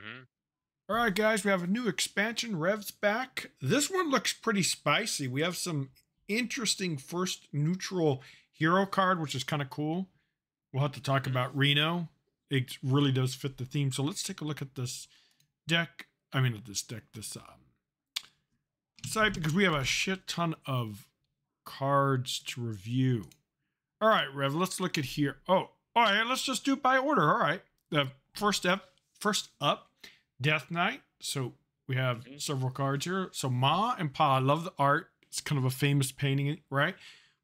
Hmm. All right, guys, we have a new expansion, Rev's back. This one looks pretty spicy. We have some interesting first neutral hero card, which is kind of cool. We'll have to talk Hmm. about Reno. It really does fit the theme. So let's take a look at this deck. I mean, this site, because we have a shit ton of cards to review. All right, Rev, let's look at here. Oh, all right, let's just do it by order. All right. The first up, Death Knight. So we have Hmm. several cards here. So Ma and Pa, I love the art. It's kind of a famous painting, right?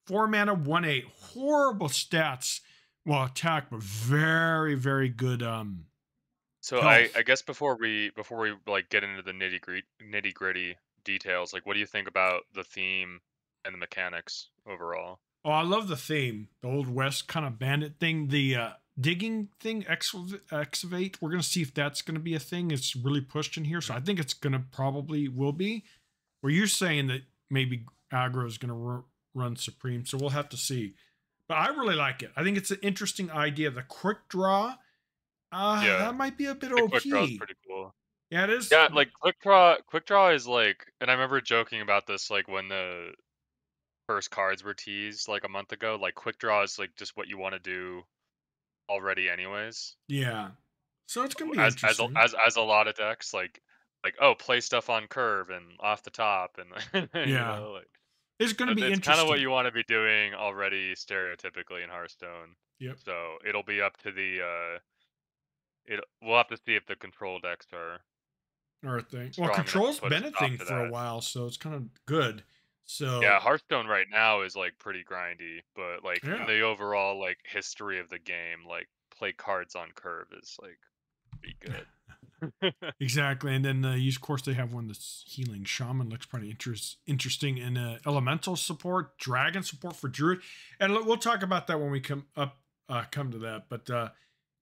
4 mana, 1/8. Horrible stats. Well, attack, but very, very good So I health. guess before we like get into the nitty gritty details, like what do you think about the theme and the mechanics overall? Oh, I love the theme. The Old West kind of bandit thing. The digging thing, excavate. We're going to see if that's going to be a thing. It's really pushed in here. So I think it's going to probably will be. Where you're saying that maybe aggro is going to run supreme. So we'll have to see. But I really like it. I think it's an interesting idea. The quick draw, Yeah, that might be a bit the quick draw is OP. pretty cool. Yeah, it is. Yeah, like quick draw is like, and I remember joking about this like when the first cards were teased like a month ago. Like quick draw is like just what you want to do already, anyways. Yeah. So it's going to be As a- interesting. as as a lot of decks like oh, play stuff on curve and off the top and Yeah. like It's going to be it's kind of what interesting. you want to be doing already stereotypically in Hearthstone. Yep. So it'll be up to the it we'll have to see if the control decks are Or a thing. Well, strong enough to control's put a been a stop thing to for a that. while, so it's kind of good. Yeah, So Hearthstone right now is like pretty grindy, but like in yeah, the overall like history of the game, like play cards on curve is like pretty good. exactly. And then use course they have one that's healing. Shaman looks pretty interesting. And elemental support, dragon support for druid, and we'll talk about that when we come to that. But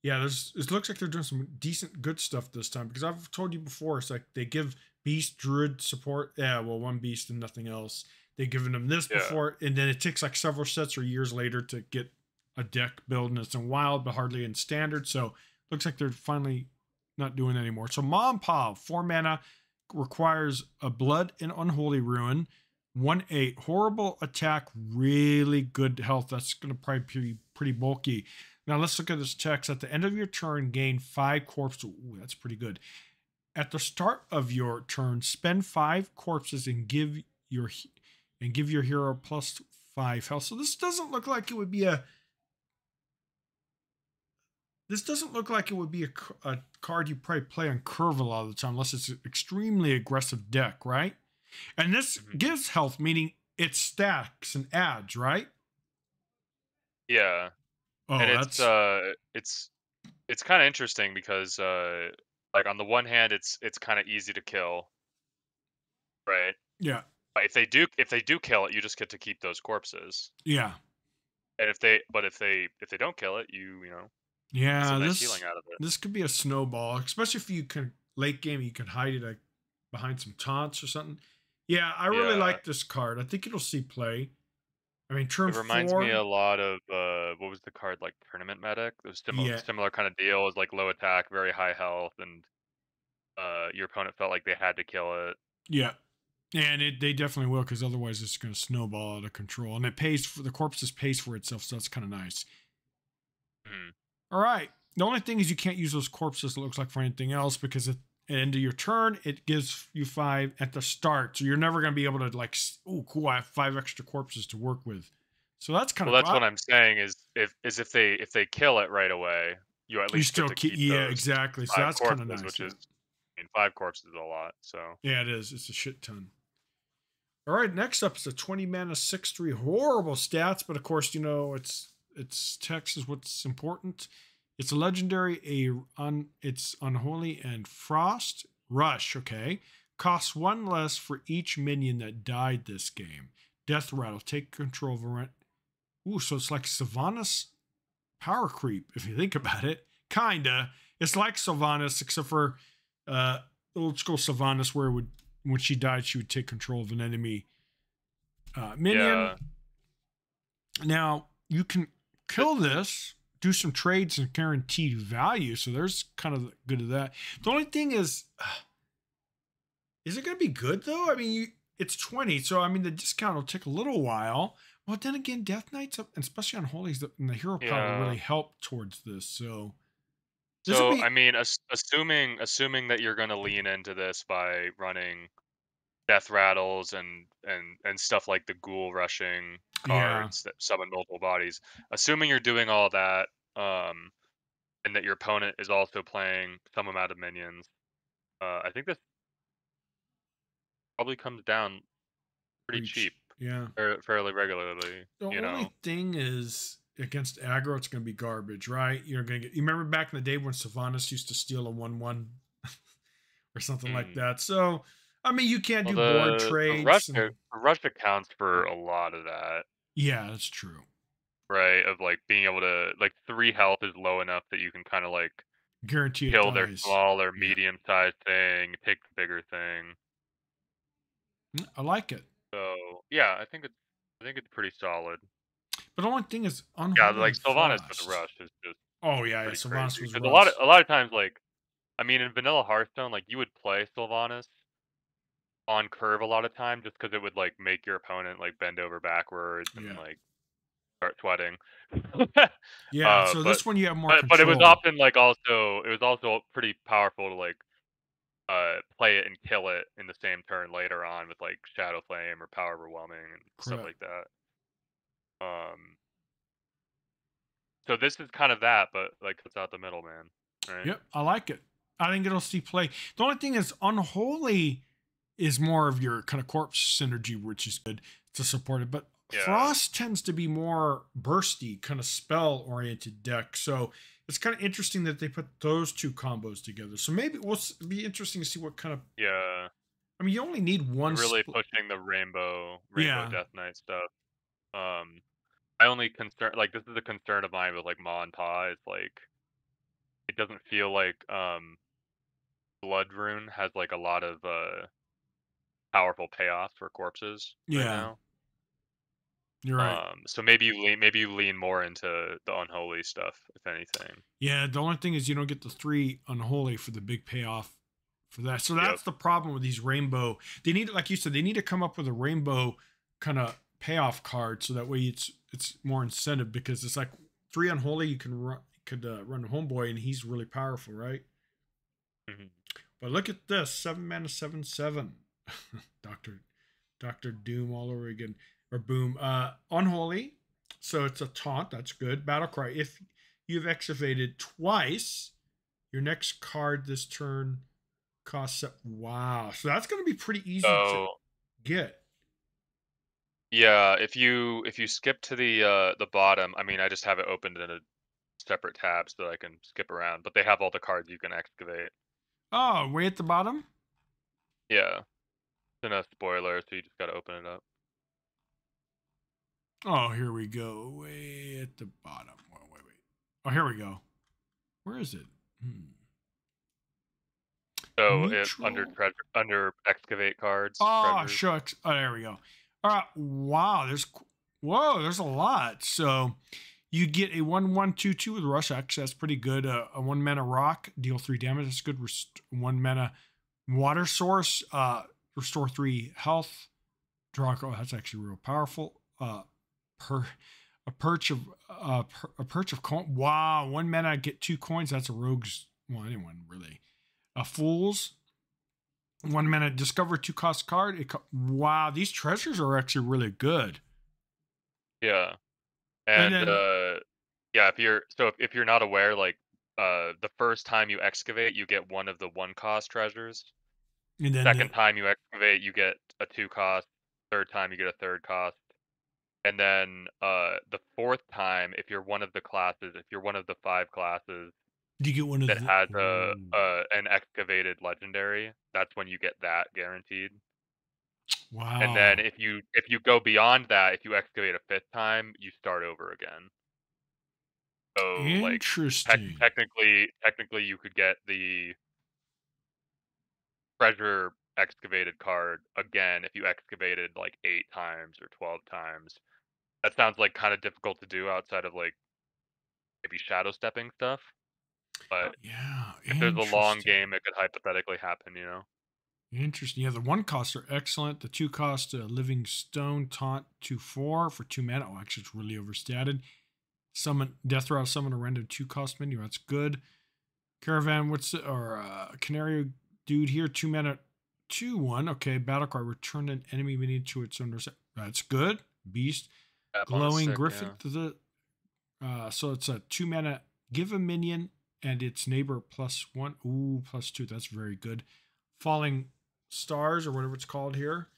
yeah, it looks like they're doing some decent good stuff this time, because I've told you before, it's like they give beast druid support. Yeah, well, one beast and nothing else. They've given them this Yeah. before, and then it takes like several sets or years later to get a deck build, and it's in wild but hardly in standard. So looks like they're finally not doing anymore. So Mom Pa, 4 mana, requires a blood and unholy ruin. 1/8. Horrible attack, really good health. That's gonna probably be pretty bulky. Now let's look at this text. At the end of your turn, gain 5 corpses. Ooh, that's pretty good. At the start of your turn, spend 5 corpses and give your hero +5 health. So this doesn't look like it would be a a card you probably play on curve a lot of the time, unless it's an extremely aggressive deck, right? And this Mhm. gives health, meaning it stacks and adds, right? Yeah. And Oh, it's that's it's kind of interesting because like on the one hand it's kind of easy to kill, right? yeah, But if they do kill it, you just get to keep those corpses. yeah, And if they don't kill it, you know, get yeah. some nice healing This out of it. this could be a snowball, especially if you can late game. You can hide it like behind some taunts or something. Yeah, I really Yeah. like this card. I think it'll see play. I mean, turn It reminds me 4. a lot of what was the card, like Tournament Medic? It was Yeah, similar kind of deal. It was like low attack, very high health, and your opponent felt like they had to kill it. yeah. And they definitely will, because otherwise it's going to snowball out of control. And it pays for the corpses pays for itself, so that's kind of nice. Mhm. All right. The only thing is you can't use those corpses, it looks like, for anything else, because at the end of your turn, it gives you 5 at the start. So you're never going to be able to, like, oh, cool, I have 5 extra corpses to work with. So that's kind Well, of that's cool. what I'm saying is if they kill it right away, you at You least get still to keep, keep yeah, those exactly. So 5 that's kind of corpses, nice. which Yeah. is, I mean, 5 corpses is a lot. So Yeah, it is. It's a shit ton. All right. Next up is a 20 mana 6/3. Horrible stats, but of course, it's text is what's important. It's a legendary, it's unholy and frost rush. Okay, costs 1 less for each minion that died this game. Death rattle, take control of it. Ooh, so it's like Sylvanas power creep if you think about it. Kinda, it's like Sylvanas except for uh, old school Sylvanas, where when she died, she would take control of an enemy minion. yeah. Now you can Th- kill this do some trades and guaranteed value. So there's kind of good of that. The only thing is it going to be good though? I mean, it's 20, so I mean the discount will take a little while. Well, then again, Death Knights, and especially on Holies, and the hero power Yeah. really help towards this. So this will So, I be, mean, assuming that you're gonna lean into this by running death rattles and stuff like the ghoul rushing yeah, cards that summon multiple bodies. Assuming you're doing all that, and that your opponent is also playing some amount of minions, I think this probably comes down pretty breach. cheap, Yeah. fairly regularly. The You only know. thing is against aggro, it's going to be garbage, right? You're going to get. You remember back in the day when Sylvanas used to steal a 1/1 or something like Mm. that. So, I mean, you can't Well, do board trades, the and rush accounts for a lot of that, yeah, that's true. right? Of like being able to like 3 health is low enough that you can kind of like Guarantee it kill their dies. small or Yeah, medium-sized thing, take the bigger thing. I like it. So, yeah, I think it's pretty solid. But the only thing is Yeah, unholy like Sylvanas with the frost. rush is just Oh yeah, yeah. pretty crazy Sylvanas was because Russ. a lot of times, like, I mean, in vanilla Hearthstone, like, you would play Sylvanas on curve a lot of time just because it would, like, make your opponent, like, bend over backwards and, Yeah, like, start sweating. yeah. So But this one you have more it was control. often, like, also it was also pretty powerful to, like, play it and kill it in the same turn later on with, like, Shadow Flame or Power Overwhelming and stuff Correct. like that. Um, so this is kind of that, but, like, cuts out the middleman, right? Yep, I like it. I think it'll see play. The only thing is, unholy is more of your kind of corpse synergy, which is good to support it. But Yeah. Frost tends to be more bursty, kind of spell oriented deck. So it's kind of interesting that they put those two combos together. So maybe be interesting to see what kind of. Yeah. I mean, you only need one Really split. pushing the Rainbow Yeah, Death Knight stuff. Um, I only concern like, this is a concern of mine with, like, Ma and Pa, is, like, it doesn't feel like, Blood Rune has, like, a lot of, powerful payoffs for corpses right yeah, now. you're right. So maybe you lean more into the unholy stuff, if anything. Yeah, the only thing is you don't get the three unholy for the big payoff for that. So Yep. that's the problem with these rainbow. They need, like you said, they need to come up with a rainbow kind of payoff card so that way it's more incentive because it's like three unholy you can run homeboy and he's really powerful, right? Mhm. But look at this 7 mana 7/7. Doctor Doom all over again or boom. Unholy. So it's a taunt. That's good. Battle cry. If you've excavated twice, your next card this turn costs. Wow. So that's going to be pretty easy to So, get. yeah, if you skip to the bottom, I mean, I just have it opened in a separate tab so that I can skip around, but they have all the cards you can excavate. Oh, way at the bottom. Yeah. It's in a spoiler, so you just gotta open it up. Oh, here we go. Way at the bottom. Wait. Oh, here we go. Where is it? So it Neutral. under excavate cards, Oh, treasures. shucks. Oh, there we go. All right. Wow. Whoa. There's a lot. So you get a 1/1/2/2 with rush. Actually, that's pretty good. A 1 mana rock, deal 3 damage. That's good. 1 mana water source, restore 3 health. Draw. Oh, that's actually real powerful. Per a perch of a perch of coin. Wow. 1 mana, get 2 coins. That's a rogue's. Well, anyone really. A fool's. 1 mana, discover 2 cost card. Wow, these treasures are actually really good. Yeah. And And then, yeah, if you're not aware, like the first time you excavate, you get one of the 1 cost treasures. and then Second time you excavate, you get a 2 cost. Third time you get a third cost. And then the fourth time, if you're one of the 5 classes you get one of that the. has Oh, an excavated legendary, that's when you get that guaranteed. And then wow, if you go beyond that, if you excavate a fifth time, you start over again. So like interesting. technically you could get the treasure excavated card again if you excavated like 8 times or 12 times. That sounds like kind of difficult to do outside of like maybe shadow stepping stuff. But Yeah, if there's a long interesting. game, it could hypothetically happen, you know? Interesting. Yeah, the one costs are excellent. The two cost Living Stone Taunt 2/4 for 2 mana. Oh, actually, it's really overstated. Summon Death Rattle, summon a random 2 cost menu. That's good. Caravan, or Canary Dude here, 2 mana, 2/1. Okay, battle card, return an enemy minion to its owner. That's good. Beast. That one is Glowing sick, Griffin yeah. to the so it's a 2 mana, give a minion and its neighbor +1. Ooh, +2. That's very good. Falling Stars or whatever it's called here.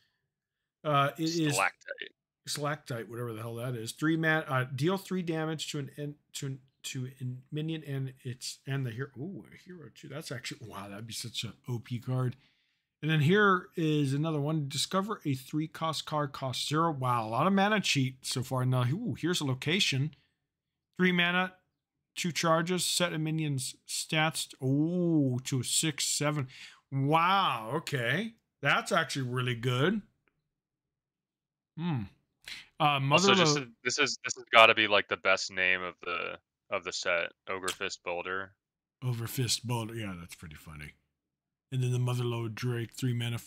It is Stalactite. Stalactite, whatever the hell that is. 3 mana, deal 3 damage to an minion and the hero. Ooh, a hero too. That's actually wow. That'd be such an OP card. And then here is another one. Discover a 3 cost card, cost 0. Wow, a lot of mana cheat so far. Now, ooh, here's a location. 3 mana, 2 charges, set a minion's stats. Oh, to a 6/7. Wow, okay. That's actually really good. Hmm. Also, just Motherlode this has gotta be, like, the best name of the set, Ogre Fist Boulder. over Fist Boulder. Yeah, that's pretty funny. And then the Motherlode Drake, 3 mana,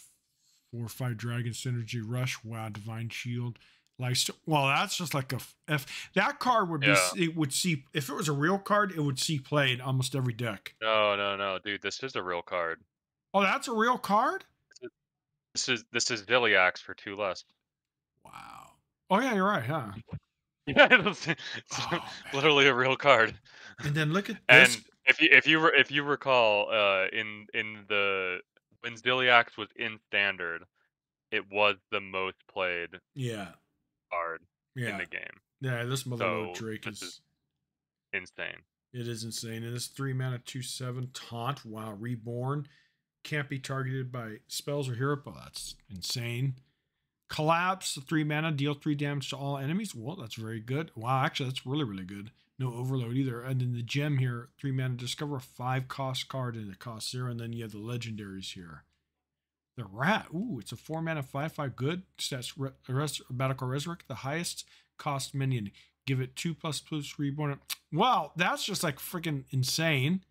4/5 Dragon Synergy Rush. Wow, Divine Shield. Well, that's just like a F. That card would be, Yeah. it would see, if it was a real card, it would see play in almost every deck. No, no, no, dude, this is a real card. Oh, that's a real card? This is Ziliax for 2 less. Wow. Oh, yeah, you're right, huh? Yeah, it's Oh, man. literally a real card. And then look at this. And if you recall, in the when Ziliax was in standard, it was the most played Yeah. card in Yeah. the game. Yeah, this Motherlode So Drake this is is, insane. it is insane. And this 3 mana, 2/7 Taunt. Wow, Reborn. Can't be targeted by spells or hero. Oh, that's insane. Collapse, 3 mana, deal 3 damage to all enemies. Well, that's very good. Wow, actually, that's really, really good. No overload either. And then the gem here, 3 mana, discover a 5 cost card and it costs 0. And then you have the legendaries here. The rat. Ooh, it's a 4 mana, 5/5 good. Stats Battlecry Resurrect, the highest cost minion. Give it 2++ reborn. Wow, that's just like freaking insane.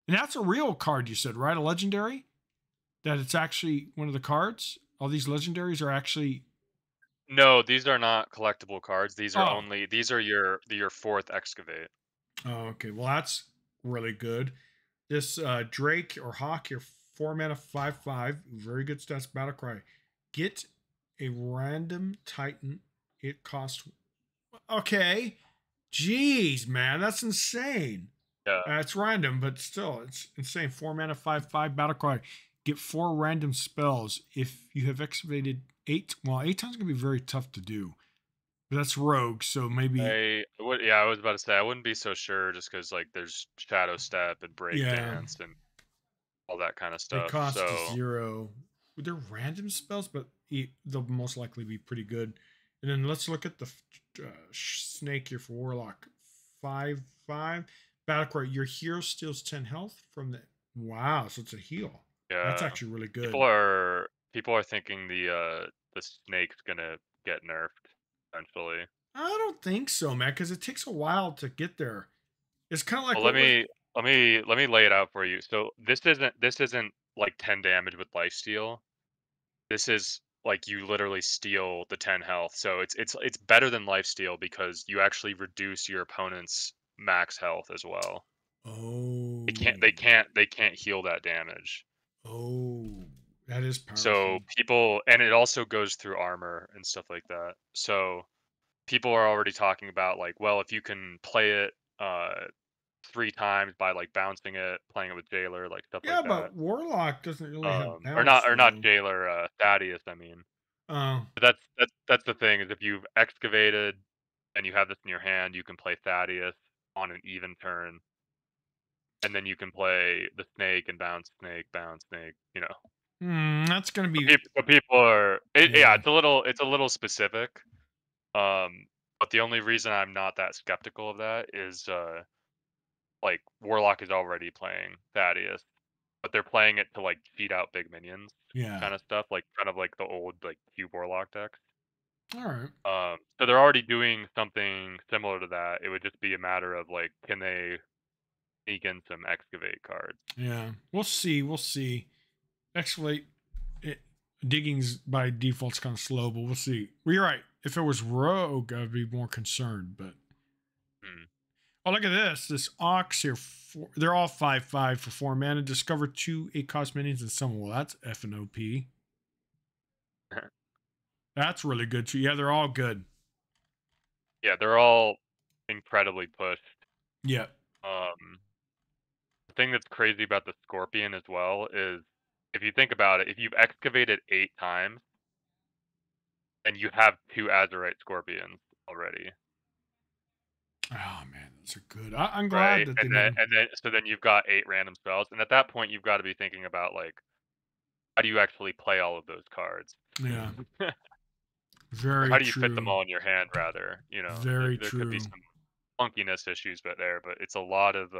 And that's a real card, you said, right? A legendary? That it's actually one of the cards? All these legendaries are actually. No, these are not collectible cards. Oh. These are your 4th excavate. Oh, okay. Well, that's really good. This Drake or Hawk here, 4 mana, 5/5. Very good stats. Battlecry. Get a random Titan. It costs. Okay. Jeez, man. That's insane. Yeah. It's random, but still, it's insane. 4 mana, 5/5 Battlecry. Get 4 random spells. If you have excavated 8, well, 8 times gonna be very tough to do. But that's rogue, so maybe. I was about to say I wouldn't be so sure just because like there's Shadow Step and Yeah, Breakdance and all that kind of they stuff. cost So 0. They're random spells, but they'll most likely be pretty good. And then let's look at the snake here for Warlock. 5/5 Battlecry. Your hero steals 10 health from the. Wow, so it's a heal. That's yeah, actually really people good. are people are thinking the snake's gonna get nerfed eventually. I don't think so, man, because it takes a while to get there. It's kind of like Well, what was. let me lay it out for you. So this isn't like 10 damage with lifesteal. This is like you literally steal the 10 health. So it's better than lifesteal because you actually reduce your opponent's max health as well. They can't Oh, they can't they can't heal that damage. oh, that is So powerful. people and it also goes through armor and stuff like that. So people are already talking about like, well, if you can play it 3 times by like bouncing it, playing it with Jailer, like stuff like Yeah, that. but Warlock doesn't really have Or bounce not though. Jailer, Thaddeus, I mean. Oh, But that's the thing is if you've excavated and you have this in your hand, you can play Thaddeus on an even turn, and then you can play the snake and bounce snake. You know, that's gonna so be. people are yeah, Yeah, it's a little specific. But the only reason I'm not that skeptical of that is like Warlock is already playing Thaddeus, but they're playing it to like cheat out big minions yeah. kind of stuff, like kind of like the old like cube Warlock decks. All right. So they're already doing something similar to that. It would just be a matter of like, can they sneak in some excavate cards? Yeah. We'll see. We'll see. Actually, it, digging's by default's kind of slow, but we'll see. Well, you're right. If it was rogue, I'd be more concerned. But Hmm. oh, look at this. This ox here. They're all 5/5 for 4 mana. Discover 2 8 cost minions and summon. Well, that's F and OP. That's really good too. Yeah, they're all good. Yeah, they're all incredibly pushed. Yeah. Um, the thing that's crazy about the Scorpion as well is, if you think about it, if you've excavated 8 times, and you have 2 Azurite Scorpions already, Oh man, those are good. I'm glad right? that they And made then them. and then so then you've got 8 random spells, and at that point you've got to be thinking about like, how do you actually play all of those cards? Yeah. Or Very how do you fit them true. all in your hand rather? Very There could be true. some funkiness issues but it's a lot of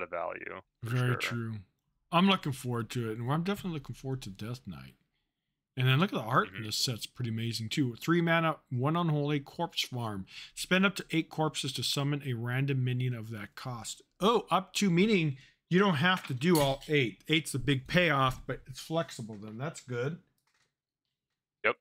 value for Very sure. true. I'm looking forward to it, and I'm definitely looking forward to Death Knight. And then look at the art in Mhm. this set's pretty amazing too. 3 mana, 1 unholy corpse farm. Spend up to 8 corpses to summon a random minion of that cost. Oh, up to, meaning you don't have to do all 8. Eight's the big payoff, but it's flexible then. That's good. Yep.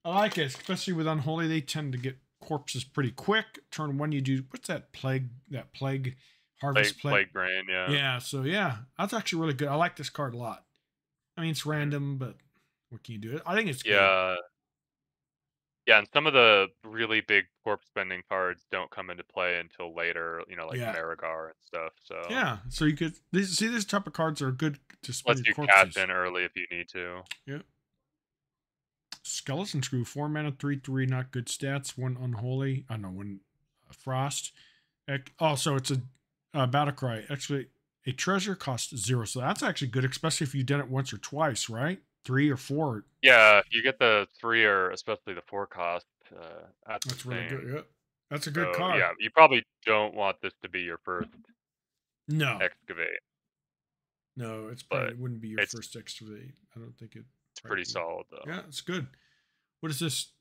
I like it, especially with unholy. They tend to get corpses pretty quick. Turn one, you do what's that plague? That plague, harvest plague. Plague Brain, yeah. Yeah. So yeah, that's actually really good. I like this card a lot. I mean, it's Mhm. random, but what can you do? I think it's good. Yeah. Yeah, and some of the really big corpse spending cards don't come into play until later, like Yeah. Marigar and stuff. So Yeah. So you could see these type of cards are good to spend lets your you cash corpses. in early if you need to. Yeah. Skeleton Screw, 4 mana, 3/3, not good stats. One unholy. I know one frost. Also, it's a battle cry. Actually, a treasure costs 0, so that's actually good, especially if you've done it once or twice, right? 3 or 4. Yeah, if you get the 3 or especially the 4 cost, that's That's really good. insane. Yeah, that's a good So card. yeah, you probably don't want this to be your first No, excavate, no, it's probably but it wouldn't be your it's first excavate. I don't think it it's probably pretty be. solid though. Yeah, it's good. What is this?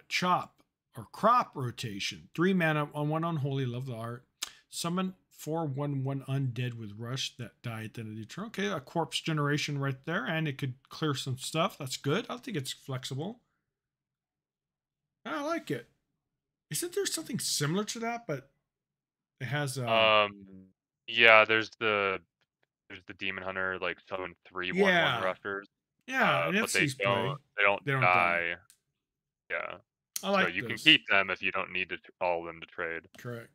Chop or crop rotation. 3 mana on one unholy. Love the art. Summon 4/1/1 undead with rush that die at the end of the turn. Okay, a corpse generation right there, and it could clear some stuff. That's good. I think it's flexible. I like it. Isn't there something similar to that? But it has Yeah, there's the Demon Hunter, like summon 3/1/1 yeah, rushers, yeah, and it but they sees don't play. they don't They don't die. die. Yeah, I so like you can this. keep them if you don't need to all of them to trade. Correct.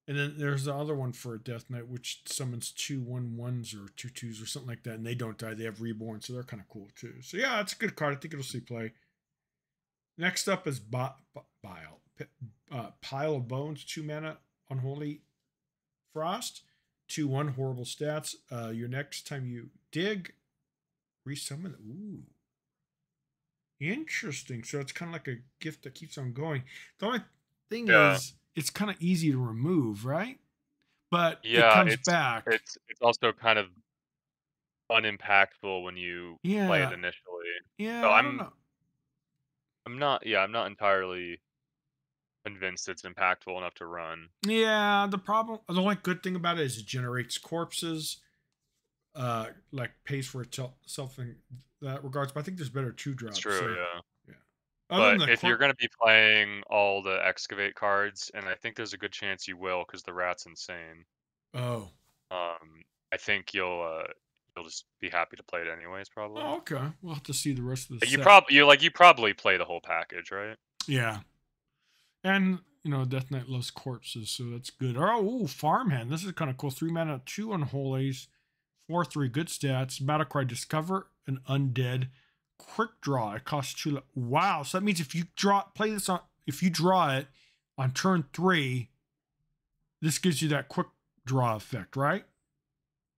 And then there's the other one for a Death Knight, which summons 2/1/1s or 2/2s or something like that, and they don't die. They have reborn, so they're kind of cool too. So yeah, it's a good card. I think it'll see play. Next up is Pile of Bones, 2 mana, Unholy Frost, 2/1 horrible stats. Your next time you dig, resummon. Ooh, interesting. So it's kind of like a gift that keeps on going. The only thing Yeah, is, it's kind of easy to remove, right? But it yeah, comes it's back. it's also kind of unimpactful when you play it Yeah, initially. So yeah. I don't I'm know. I'm not yeah, I'm not entirely convinced it's impactful enough to run. Yeah, the only good thing about it is it generates corpses. Like pays for itself in that regards. But I think there's better two It's drops. true, So yeah. yeah. Other than But the if you're corp. gonna be playing all the excavate cards, and I think there's a good chance you will, because the rat's insane. Oh. I think you'll just be happy to play it anyways, probably. Oh, okay. We'll have to see the rest of the Like, set. you probably play the whole package, right? Yeah. And Death Knight loves corpses, so that's good. Oh, Farmhand. This is kind of cool. 3 mana, 2 unholies, 4/3 good stats. Battlecry, discover an undead. Quick draw. It costs 2. Wow. So that means if you if you draw it on turn 3, this gives you that quick draw effect, right?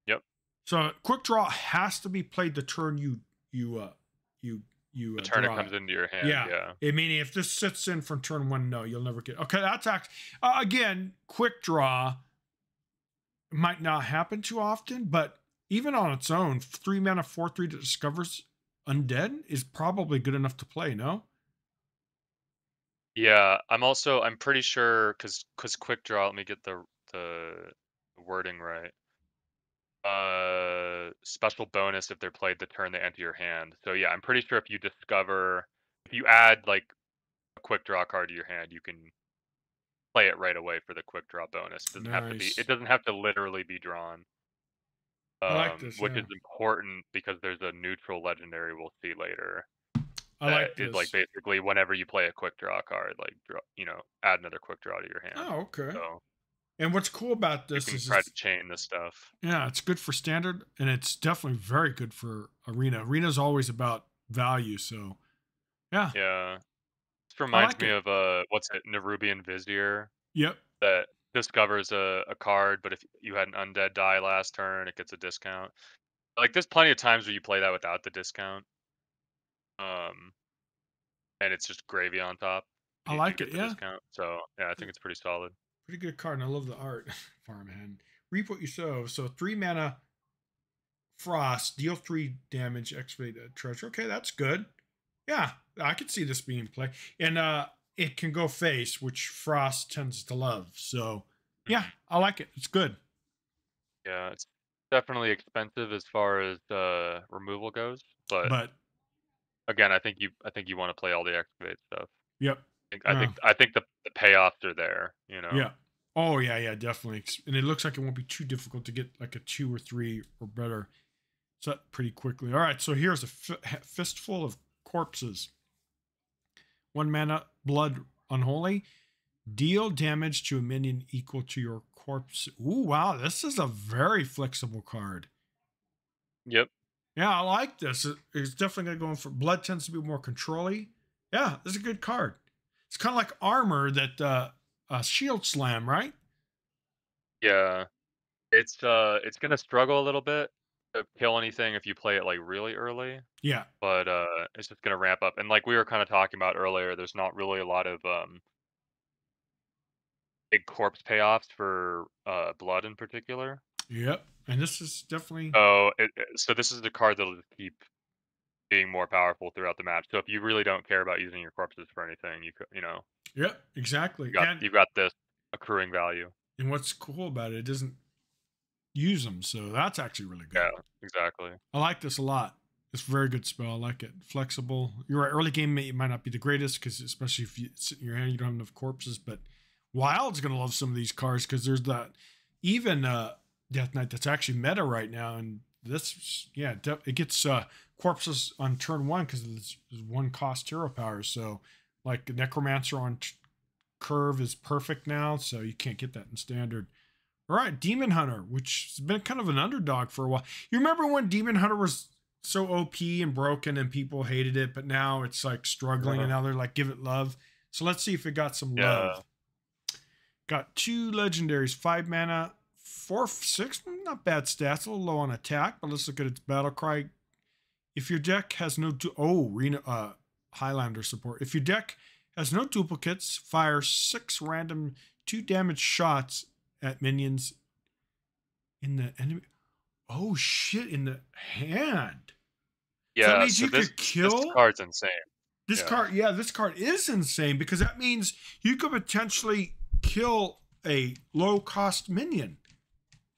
Yep. So quick draw has to be played the turn you The turn it draw comes it. into your hand, Yeah. yeah. Meaning if this sits in from turn 1, no, you'll never get. Okay, that's actually again quick draw might not happen too often, but even on its own, 3 mana 4/3 that discovers undead is probably good enough to play. No. Yeah, I'm pretty sure because quick draw. Let me get the wording right. Special bonus if they're played the turn they enter your hand. So yeah, I'm pretty sure if you add like a quick draw card to your hand, you can play it right away for the quick draw bonus. It Nice. doesn't have to literally be drawn. I like this. Which Yeah, is important because there's a neutral legendary we'll see later I that like is like this. basically whenever you play a quick draw card, like add another quick draw to your hand. Oh, okay. So And what's cool about you this can is try to it's chain this stuff. yeah, it's good for standard, and it's definitely very good for arena. Arena's always about value, so yeah, Yeah. This I reminds like me it. of what's it, Nerubian Vizier Yep. that discovers a card, but if you had an undead die last turn, it gets a discount. Like there's plenty of times where you play that without the discount. Um and it's just gravy on top, and I you do like it. get the Yeah, discount. So yeah, I think it's pretty solid. pretty good card, and I love the art. Farmhand. Reap what you sow. So 3 mana frost, deal 3 damage, excavate a treasure. Okay, that's good. Yeah, I could see this being played. And it can go face, which frost tends to love. So yeah, Mhm. I like it. It's good. Yeah, it's definitely expensive as far as removal goes, but But again, I think you want to play all the excavate stuff. yep. I Uh, I think the payoffs are there. You know. yeah. Oh yeah, yeah, definitely. And it looks like it won't be too difficult to get like a 2 or 3 or better set pretty quickly. All right, so here's a fistful of corpses. 1 mana, blood unholy. Deal damage to a minion equal to your corpse. Ooh, wow, this is a very flexible card. Yep. Yeah, I like this. It's definitely going for blood tends to be more controlly. Yeah, this is a good card. It's kind of like armor that shield slam, right? Yeah. It's gonna struggle a little bit to kill anything if you play it like really early, Yeah. but it's just gonna ramp up. And like we were kind of talking about earlier, there's not really a lot of big corpse payoffs for blood in particular. Yep. And this is definitely So this is the card that'll just keep being more powerful throughout the match. So if you really don't care about using your corpses for anything, yep, exactly. you got this accruing value. And what's cool about it, it doesn't use them, so that's actually really good. Yeah, exactly. I like this a lot. It's a very good spell. I like it. Flexible. You're right. Early game it might not be the greatest because especially if you sit in your hand, you don't have enough corpses. But Wild's gonna love some of these cards because there's that even Death Knight that's actually meta right now, and this yeah it gets corpses on turn one because it's 1 cost hero power. So like Necromancer on curve is perfect now, so you can't get that in standard. All right, Demon Hunter, which has been kind of an underdog for a while. You remember when Demon Hunter was so OP and broken and people hated it, but now it's like struggling and now they're like, give it love. So let's see if it got some Yeah. love. Got 2 legendaries, 5 mana, 4, 6, not bad stats, a little low on attack, but let's look at its battle cry. If your deck has no, Highlander support. If your deck has no duplicates, fire 6 random 2 damage shots at minions in the enemy. Oh shit! In the hand. So that Yeah, means so you could this kill card's insane. this Yeah. card. Yeah, this card is insane because that means you could potentially kill a low cost minion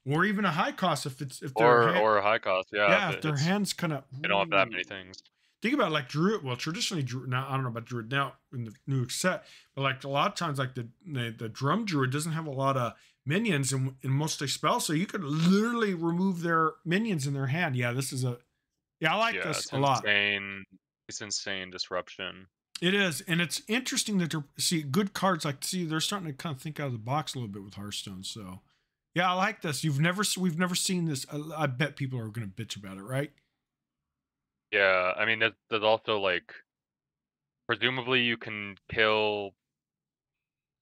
or even a high cost if their hand. Or a high cost, yeah, Yeah, if their it's hands kind of. they don't have that many things. Think about it, like Druid. Well, traditionally, Druid. Now I don't know about Druid now in the new set, but like a lot of times, like the drum Druid doesn't have a lot of minions in most of their spells, so you could literally remove their minions in their hand. Yeah, this is a. Yeah, I like Yeah, this it's a lot. insane. It's insane disruption. It is, and it's interesting that they're see good cards. Like see, they're starting to kind of think out of the box a little bit with Hearthstone. So, yeah, I like this. We've never seen this. I bet people are going to bitch about it, right? Yeah, I mean, there's also like presumably you can kill.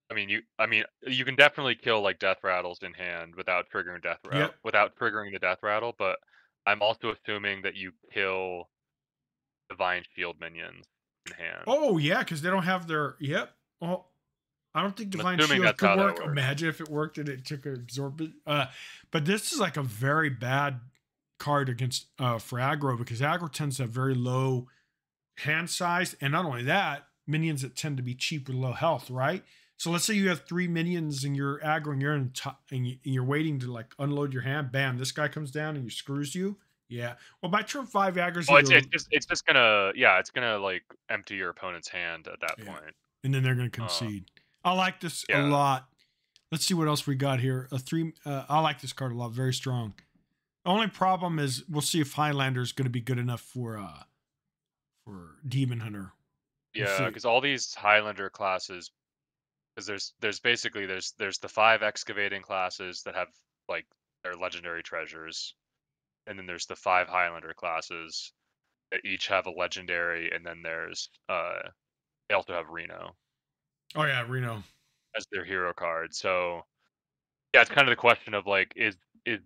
I mean, you can definitely kill like death rattles in hand Yep. without triggering the death rattle. But I'm also assuming that you kill divine shield minions in hand. Oh yeah, because they don't have their. Yep. Oh, I don't think I'm Divine assuming Shield that's could how that work. works. Imagine if it worked and it took absorbent. But this is like a very bad card against for aggro because aggro tends to have very low hand size, and not only that, minions that tend to be cheap with low health, right? So let's say you have 3 minions and you're aggro and you're you're waiting to like unload your hand. Bam, this guy comes down and he screws you. Yeah. Well, by turn 5, aggro's Oh, either it's just gonna yeah, it's gonna like empty your opponent's hand at that yeah, point. and then they're going to Uh, concede. I like this a yeah, lot. Let's see what else we got here. A 3. I like this card a lot. Very strong. The only problem is we'll see if Highlander is going to be good enough for Demon Hunter. We'll yeah, see. because all these Highlander classes, because there's basically there's the 5 excavating classes that have like their legendary treasures, and then there's the 5 Highlander classes that each have a legendary, and then there's they also have Reno Oh yeah, Reno. as their hero card. So yeah, it's kind of the question of like, is the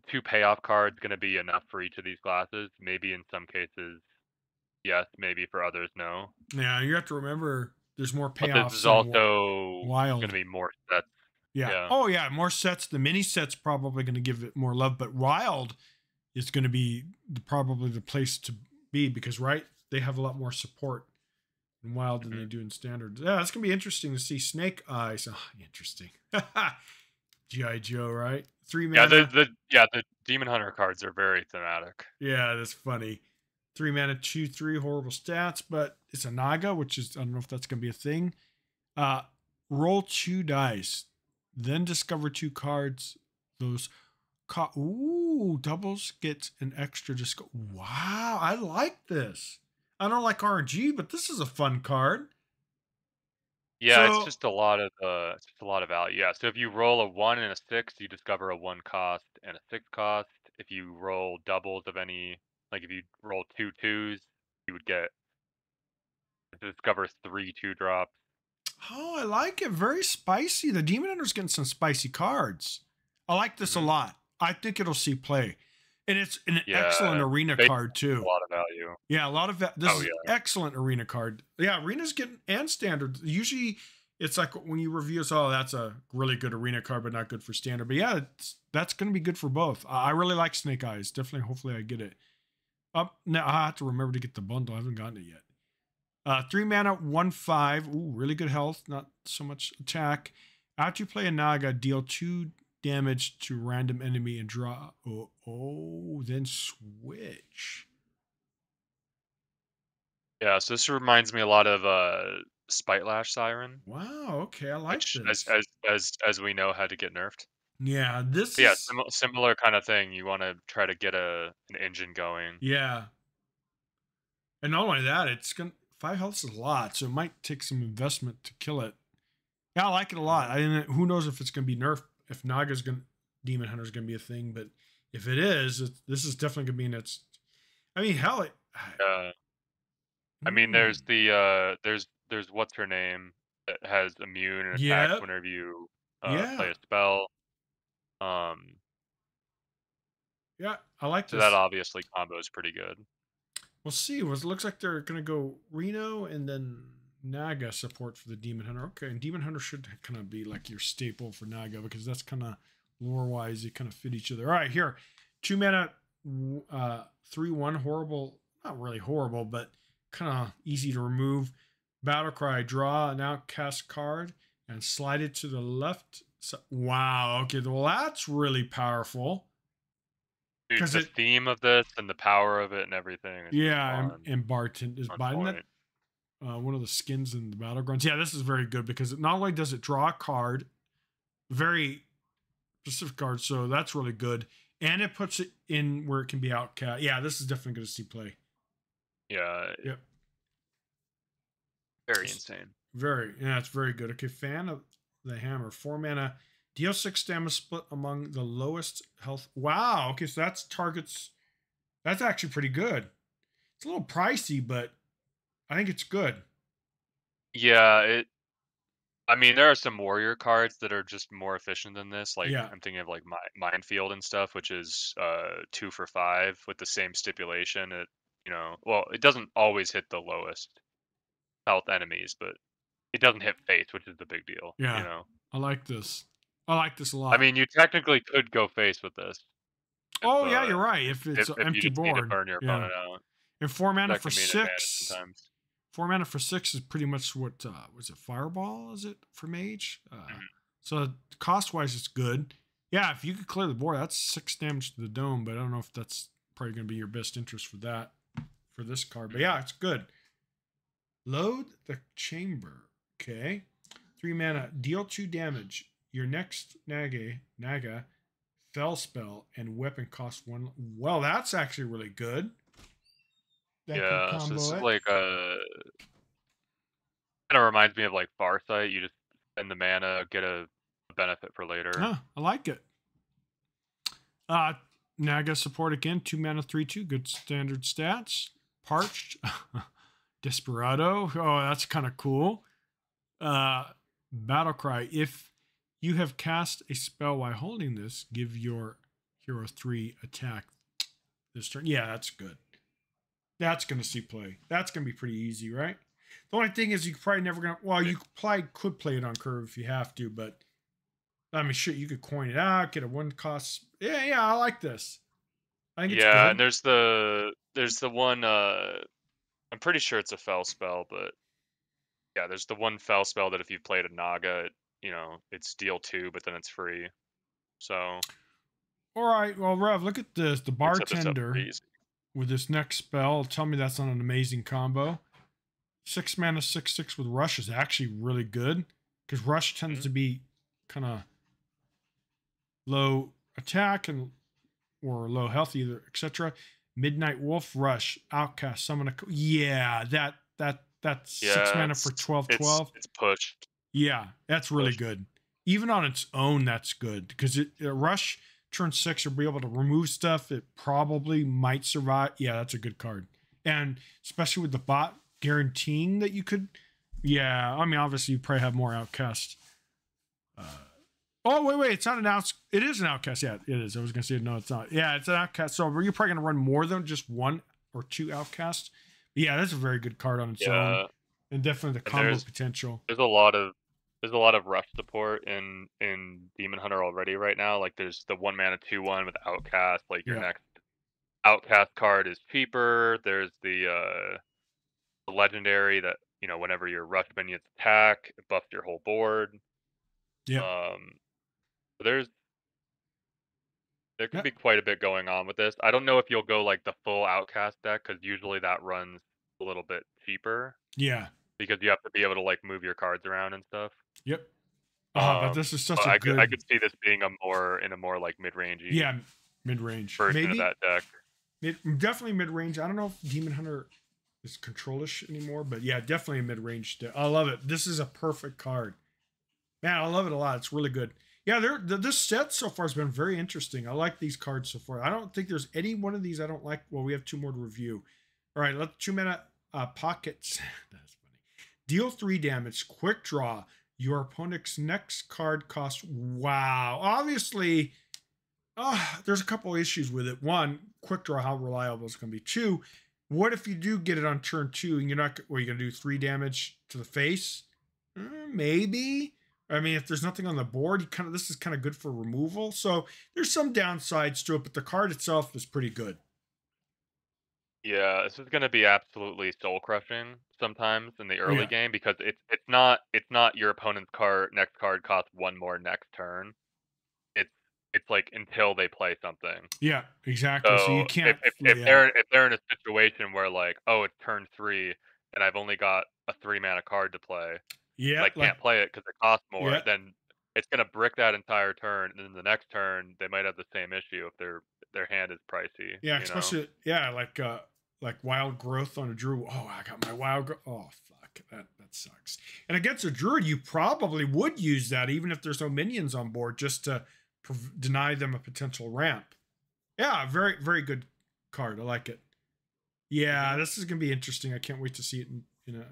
2 payoff cards going to be enough for each of these classes? Maybe in some cases, yes. Maybe for others, no. Yeah, you have to remember there's more But this payoffs is in also going to Wild. be more sets. Yeah. Yeah. Oh yeah, more sets. The mini sets probably going to give it more love, but Wild is going to be probably the place to be because right they have a lot more support in Wild than they Hmm. do in Standard. Yeah, it's going to be interesting to see Snake Eyes. Oh, interesting. GI Joe, right? 3 Yeah. mana. The Demon Hunter cards are very thematic. Yeah, that's funny. 3 mana, 2/3 horrible stats, but it's a Naga, which is I don't know if that's gonna be a thing. Uh roll 2 dice, then discover 2 cards. Those ooh, doubles get an extra wow, I like this. I don't like RNG, but this is a fun card. Yeah, So it's just a lot of value. Yeah. So if you roll a 1 and a 6, you discover a 1 cost and a 6 cost. If you roll doubles of any, like if you roll 2 2s, you would get to discover 3 2 drops. oh, I like it. Very spicy. The Demon Hunter's getting some spicy cards. I like this a Hmm. lot. I think it'll see play. And it's an excellent Yeah, arena they card a too. lot of value. Yeah, a lot of this Oh is yeah. excellent arena card. Yeah, arena's getting and standard. Usually it's like when you review us, oh, that's a really good arena card, but not good for standard. But yeah, that's going to be good for both. I really like Snake Eyes. Definitely, hopefully, I get it. Up now, I have to remember to get the bundle. I haven't gotten it yet. 3 mana, 1/5. Ooh, really good health. Not so much attack. After you play a Naga, deal 2 damage to random enemy and draw. Then switch. Yeah, so this reminds me a lot of Spite Lash Siren, Wow. Okay, I like which this. as we know had to get nerfed. Yeah, this But yeah, is similar kind of thing. You want to try to get an engine going. yeah, and not only that, it's gonna 5 health is a lot, so it might take some investment to kill it. Yeah, I like it a lot. Hmm. I didn't. Who knows if it's gonna be nerfed? If Naga's gonna Demon Hunter's gonna be a thing, but if it is, this is definitely gonna be in its. I mean, hell, it. Uh, I mean, Hmm. there's what's her name that has immune and attacks Yeah, whenever you play yeah, a spell. Um, yeah. I like so that this. obviously combos pretty good. We'll see. Well, it looks like they're gonna go Reno and then Naga support for the Demon Hunter. Okay, and Demon Hunter should kind of be like your staple for Naga because that's kind of lore wise, they kind of fit each other. All right, here, 2 mana, 3/1 horrible. Not really horrible, but kind of easy to remove. Battle cry. Draw an outcast card and slide it to the left. So, wow. Okay. Well, that's really powerful Dude, because the it. theme of this and the power of it and everything is just Yeah, and Barton is on Biden that point. one of the skins in the battlegrounds. Yeah, this is very good because not only does it draw a card, very specific card, so that's really good, and it puts it in where it can be outcast. Yeah, this is definitely going to see play. Yeah, Yep, very insane. yeah, it's very good. Okay, fan of the hammer, 4 mana, deal 6 damage split among the lowest health. Wow. Okay, so that's targets. That's actually pretty good. It's a little pricey, but I think it's good. Yeah, I mean, there are some warrior cards that are just more efficient than this. Like Yeah, I'm thinking of like Minefield and stuff, which is 2 for 5 with the same stipulation. Well, it doesn't always hit the lowest health enemies, but it doesn't hit face, which is the big deal. yeah. I like this. I like this a I lot. mean, you technically could go face with this if Oh yeah, you're right. If it's an if you empty just need to board, burn your yeah. opponent out. And 4 mana That for can be an advantage 6. sometimes. 4 mana for 6 is pretty much what was it? Fireball? Is it for mage? Mhm. So cost wise, it's good. Yeah, if you could clear the board, that's 6 damage to the dome. But I don't know if that's probably going to be your best interest for that for this card. But yeah, it's good. Load the chamber. Okay, 3 mana, deal 2 damage. Your next Naga fell spell and weapon cost 1. Well, that's actually really good. That could Yeah, so this combo is it. like kind of reminds me of like Farsight. You just spend the mana, get a benefit for later. Ah, I like it. Uh, Naga support again, 2 mana, 3/2, good standard stats. Parched, Desperado. Oh, that's kind of cool. Battle Cry. If you have cast a spell while holding this, give your hero 3 attack this turn. Yeah, that's good. That's going to see play. That's going to be pretty easy, right? The only thing is you probably never going to, well, you probably could play it on curve if you have to, but I mean, shit, you could coin it out, get a 1 cost. Yeah, I like this. I think it's Yeah, and good. there's the one I'm pretty sure it's a fell spell, but yeah, there's the one fell spell that if you've played a Naga, it's deal 2, but then it's free. So All right, well, Rev, look at this. The you can set this up bartender pretty easy. with this next spell. Tell me that's not an amazing combo. 6 mana, 6/6 with Rush is actually really good because Rush tends Mhm. to be kind of low attack and or low health, either, etc. Midnight Wolf, Rush, Outcast, Summon a. Yeah, that's 6 Yeah, mana for 12/12. it's pushed. Yeah, that's really Pushed. good. Even on its own, that's good because Rush turn 6 will be able to remove stuff. It probably might survive. Yeah, that's a good card, and especially with the bot guaranteeing that you could. Yeah, I mean, obviously you probably have more Outcast. Uh, oh wait, it's not an out. It is an Outcast. Yeah, it is. I was gonna say no, it's not. Yeah, it's an Outcast. So you're probably gonna run more than just 1 or 2 Outcasts. But yeah, that's a very good card on its own, Yeah, and definitely the and combo potential. there's a lot of rush support in Demon Hunter already right now. Like there's the 1 mana 2/1 with Outcast. Like your Yeah, next Outcast card is cheaper. There's the legendary that whenever your rush minions attack, it buffs your whole board. yeah. Um, there's there could Yeah. be quite a bit going on with this. I don't know if you'll go like the full Outcast deck because usually that runs a little bit cheaper Yeah. because you have to be able to like move your cards around and stuff. Yep. But Um, this is such but a I good, could see this being a more like mid-rangey yeah, mid range. version of Maybe that deck. definitely mid range. I don't know if Demon Hunter is controlish anymore, but yeah, definitely a mid range. I love it. This is a perfect card. Man, I love it a lot. It's really good. Yeah, this set so far has been very interesting. I like these cards so far. I don't think there's any one of these I don't like. Well, we have 2 more to review. All right, let 2 mana pockets. That's funny. Deal 3 damage. Quick draw. Your opponent's next card costs. Wow. Obviously, there's a couple issues with it. One, quick draw. How reliable is going to be? 2, what if you do get it on turn 2 and you're not? Well, you're going to do 3 damage to the face? Maybe. I mean, if there's nothing on the board, this is kind of good for removal. So there's some downsides to it, but the card itself is pretty good. Yeah, this is going to be absolutely soul crushing sometimes in the Oh early yeah, game because it's not your opponent's next card costs 1 more next turn. It's it's like until they play something. yeah, exactly. So you So can't. Yeah, if they're in a situation where like, oh, it's turn 3 and I've only got a 3 mana card to play, yeah, and I like can't play it because it costs more, yeah, then it's gonna brick that entire turn, and then the next turn they might have the same issue if their hand is pricey, yeah. you know? Especially like wild growth on a druid. Oh, I got my wild growth. Oh fuck, that sucks. And against a druid, you probably would use that even if there's no minions on board, just to deny them a potential ramp. Yeah, very very good card. I like it. Yeah, Mhm. this is gonna be interesting. I can't wait to see it in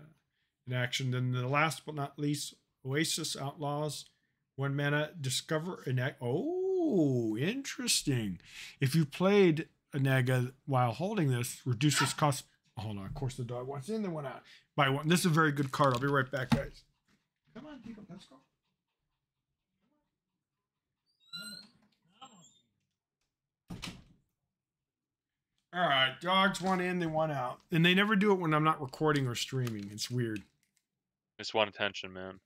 action. Then the last but not least, Oasis Outlaws, 1 mana, discover an egg. Oh, interesting. If you played a Naga while holding this, reduces cost. Oh, hold on, of course the dog wants in, then went out. By 1. This is a very good card. I'll be right back, guys. Come on, people, let's go. All All right, dogs one in, they one out, and they never do it when I'm not recording or streaming. It's weird. Just want attention, man.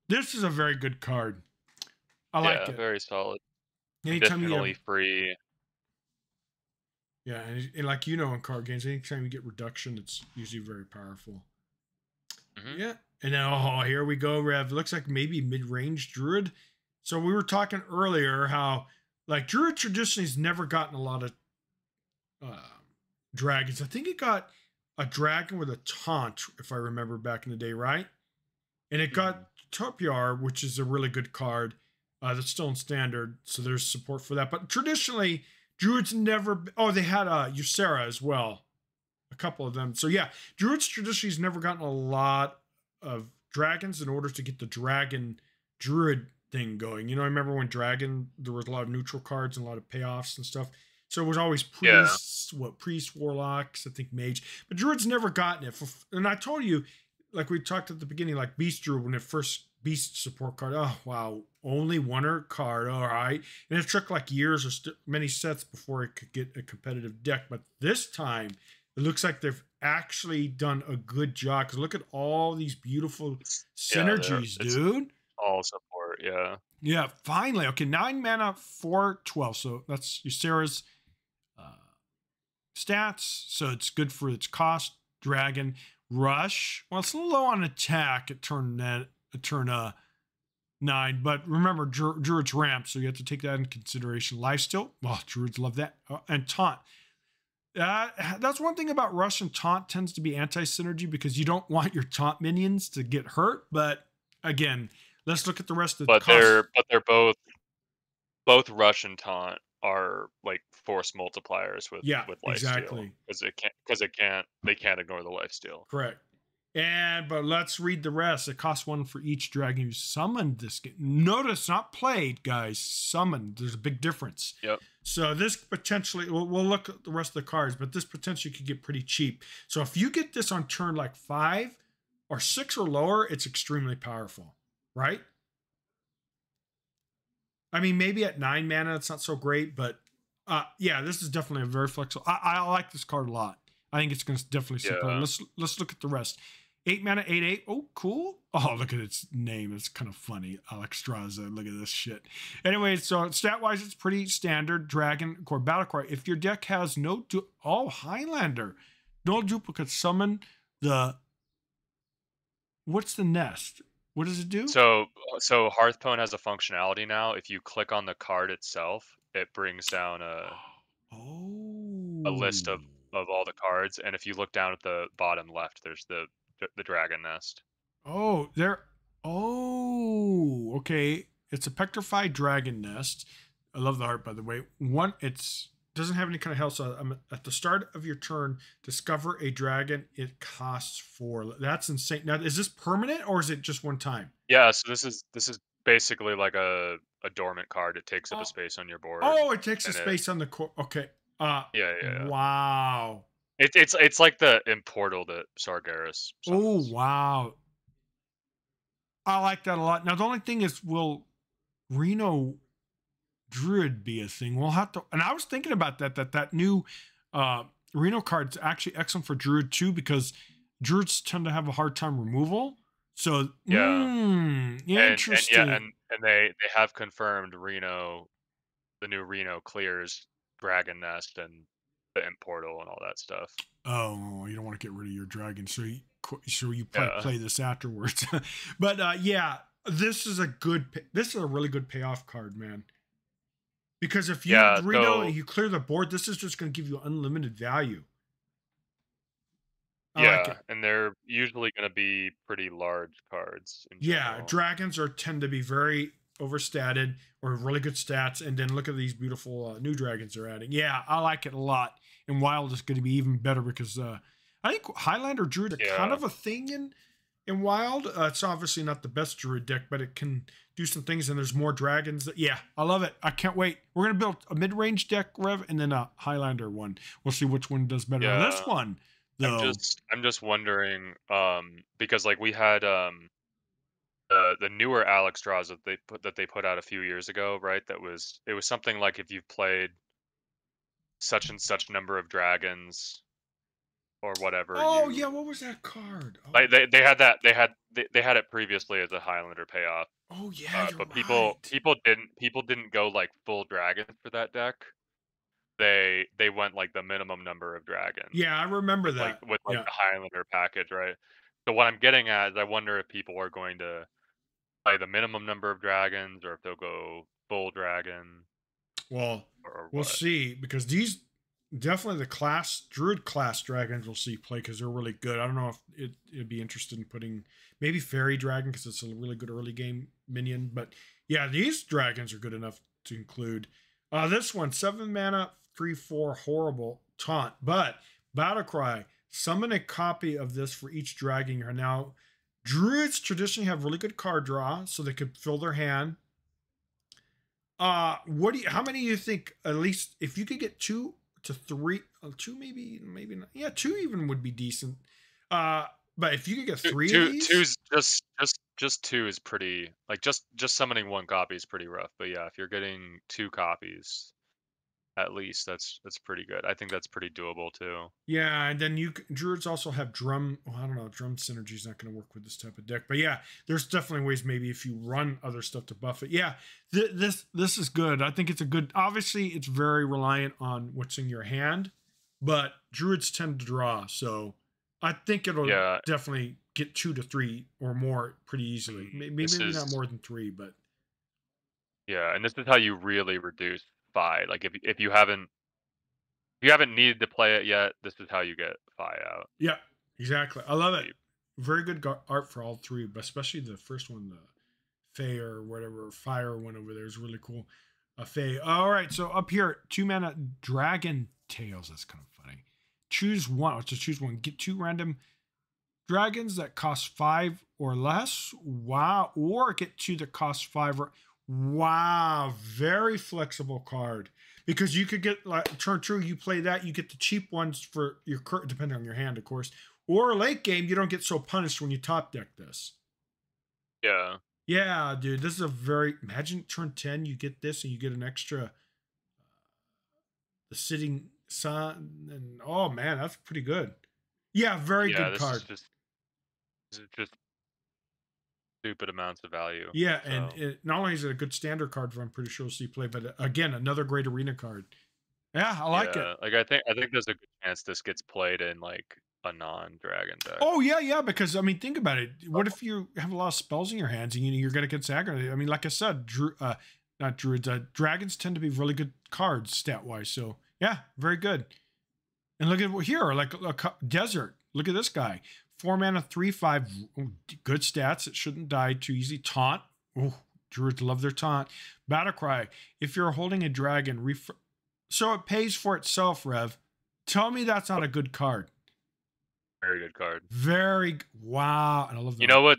This is a very good card. I like Yeah, it. very solid. Anytime you have, Conditionally free. yeah, and like you know in card games, anytime you get reduction, it's usually very powerful. Hmm. Yeah, and then oh, here we go, Rev. Looks like maybe mid-range druid. So we were talking earlier how like druid traditionally has never gotten a lot of uh, dragons. I think it got a dragon with a taunt, if I remember back in the day, right? And it Hmm. got Topiar, which is a really good card. That's still in standard, so there's support for that. But traditionally, druids never. Oh, they had Ysera as well, a couple of them. So yeah, druids traditionally has never gotten a lot of dragons in order to get the dragon druid thing going. You know, I remember when dragon there was a lot of neutral cards and a lot of payoffs and stuff. So it was always Yeah. priests, priests, warlocks, I think mage, but druids never gotten it. And I told you, like we talked at the beginning, like beast druid when it first beast support card. Oh wow, only one card. All right, and it took like years or many sets before it could get a competitive deck. But this time it looks like they've actually done a good job because look at all these beautiful Yeah, there. synergies, It's dude. all support. Yeah. Yeah, finally. Okay, 9 mana for 12. So that's Ysera's uh, stats. So it's good for its cost. Dragon Rush. Well, it's a little low on attack at turn 9. But remember, Druid's ramp, so you have to take that in consideration. Lifesteal. Oh, Druids love that. And Taunt. That's one thing about Rush and Taunt tends to be anti-synergy because you don't want your Taunt minions to get hurt. But again, let's look at the rest of the But costs. they're both Rush and Taunt are like force multipliers Yeah, with lifesteal exactly. because it can't they can't ignore the lifesteal. Correct. But let's read the rest. It costs one for each dragon you summoned this game. Notice not played, guys. Summoned. There's a big difference. Yep. So this potentially, we'll look at the rest of the cards, but this potentially could get pretty cheap. So if you get this on turn like 5 or 6 or lower, it's extremely powerful, right? I mean, maybe at 9 mana, it's not so great, but yeah, this is definitely a very flexible. I like this card a lot. I think it's going to definitely see play. Yeah. Let's look at the rest. 8 mana, 8/8. Oh, cool. Oh, look at its name. It's kind of funny. Alexstrasza. Look at this shit. Anyway, so stat wise, it's pretty standard. Dragon core battle cry. If your deck has no Highlander, no duplicate, summon the. What's the nest? What does it do? So Hearthstone has a functionality now. If you click on the card itself, it brings down a Oh. list of all the cards, and if you look down at the bottom left, there's the dragon nest. Oh, there. Oh, okay. It's a petrified dragon nest. I love the art, by the way. One, it's doesn't have any kind of health. So at the start of your turn, discover a dragon. It costs 4. That's insane. Now, is this permanent or is it just one time? Yeah, so this is basically like a dormant card. It takes up a Oh, space on your board, oh, it takes a and it space on the core. Okay. yeah, yeah, yeah. Wow. It's like the Importal that Sargeras Oh, summons. wow. I like that a lot. Now, the only thing is, will Reno Druid be a thing? We'll have to. And I was thinking about that new uh, Reno card's actually excellent for Druid too because Druids tend to have a hard time removal. So, Yeah, and yeah, interesting. and they have confirmed Reno, the new Reno clears Dragon Nest and the Importal and all that stuff. Oh, you don't want to get rid of your dragon, so you probably Yeah, play this afterwards. But yeah, this is a really good payoff card, man. Because if you yeah. Reno and So you clear the board, this is just going to give you unlimited value. I like yeah, it. and they're usually going to be pretty large cards in Yeah, general. dragons are tend to be very overstated or really good stats, and then look at these beautiful new dragons they're adding. Yeah, I like it a lot. And Wild is going to be even better because I think Highlander Druid are kind Yeah, of a thing in Wild. It's obviously not the best Druid deck, but it can do some things, and there's more dragons. Yeah, I love it. I can't wait. We're gonna build a mid-range deck, Rev, and then a Highlander one. We'll see which one does better. Now, this yeah. one, though. I'm just wondering, because like we had the newer Alex draws that they put out a few years ago, right? It was something like if you've played such and such number of dragons or whatever Oh you yeah, what was that card? like. Oh, They had that they had it previously as a Highlander payoff. oh yeah, you're But right. people didn't go like full dragon for that deck. They went like the minimum number of dragons Yeah, I remember that. with like Yeah. the Highlander package, right? So what I'm getting at is I wonder if people are going to play the minimum number of dragons or if they'll go full dragon Well, or we'll what. see because these definitely the class druid class dragons we'll see play because they're really good. I don't know if it'd be interested in putting maybe fairy dragon because it's a really good early game minion, but yeah, these dragons are good enough to include. This one 7 mana 3/4 horrible taunt, but battle cry. Summon a copy of this for each dragon you are now. Druids traditionally have really good card draw, so they could fill their hand. What do you? How many do you think? At least if you could get 2 to 3, two maybe not. Yeah, two even would be decent. But if you could get three of these, Two's just two is pretty like just summoning one copy is pretty rough. But yeah, if you're getting two copies at least, that's pretty good. I think that's pretty doable too. yeah, and then druids also have drum. Well, I don't know, drum synergy is not going to work with this type of deck. But yeah, there's definitely ways maybe if you run other stuff to buff it. Yeah, this is good. I think it's a good. Obviously, it's very reliant on what's in your hand, but druids tend to draw, so I think it'll Yeah, definitely get 2 to 3 or more pretty easily. this Maybe not is more than three, but yeah, and this is how you really reduce Fi. Like if you haven't needed to play it yet, this is how you get Fi out. yeah, exactly. I love it. Cheap. Very good art for all three, but especially the first one, the Fey or whatever fire one over there is really cool. Fey. All right, so up here, 2 mana dragon tails. That's kind of funny. Choose one. Let's just choose one. Get 2 random dragons that cost 5 or less. Wow. Or get 2 that cost 5 or wow. Very flexible card. Because you could get like turn true, you play that, you get the cheap ones for your depending on your hand, of course. Or late game, you don't get so punished when you top deck this. Yeah, Yeah, dude, this is a very imagine turn 10, you get this and you get an extra the sitting sun and oh man, that's pretty good. Yeah, very yeah. good card. This is just stupid amounts of value. Yeah, and So not only is it a good standard card for I'm pretty sure see play, but again, another great arena card. Yeah, I like it. yeah, like I think there's a good chance this gets played in like a non-dragon deck. Oh yeah, yeah. Because I mean, think about it. What if you have a lot of spells in your hands and you're gonna get staggered? I mean, like I said, not druids. Dragons tend to be really good cards stat wise. So yeah, very good. And look at here, like a desert. Look at this guy. 4 mana, 3/5. Good stats. It shouldn't die too easy. Taunt. Oh, druids love their taunt. Battle cry. If you're holding a dragon, so it pays for itself. Rev, tell me that's not a good card. Very good card. Very wow, and I love You that. know what?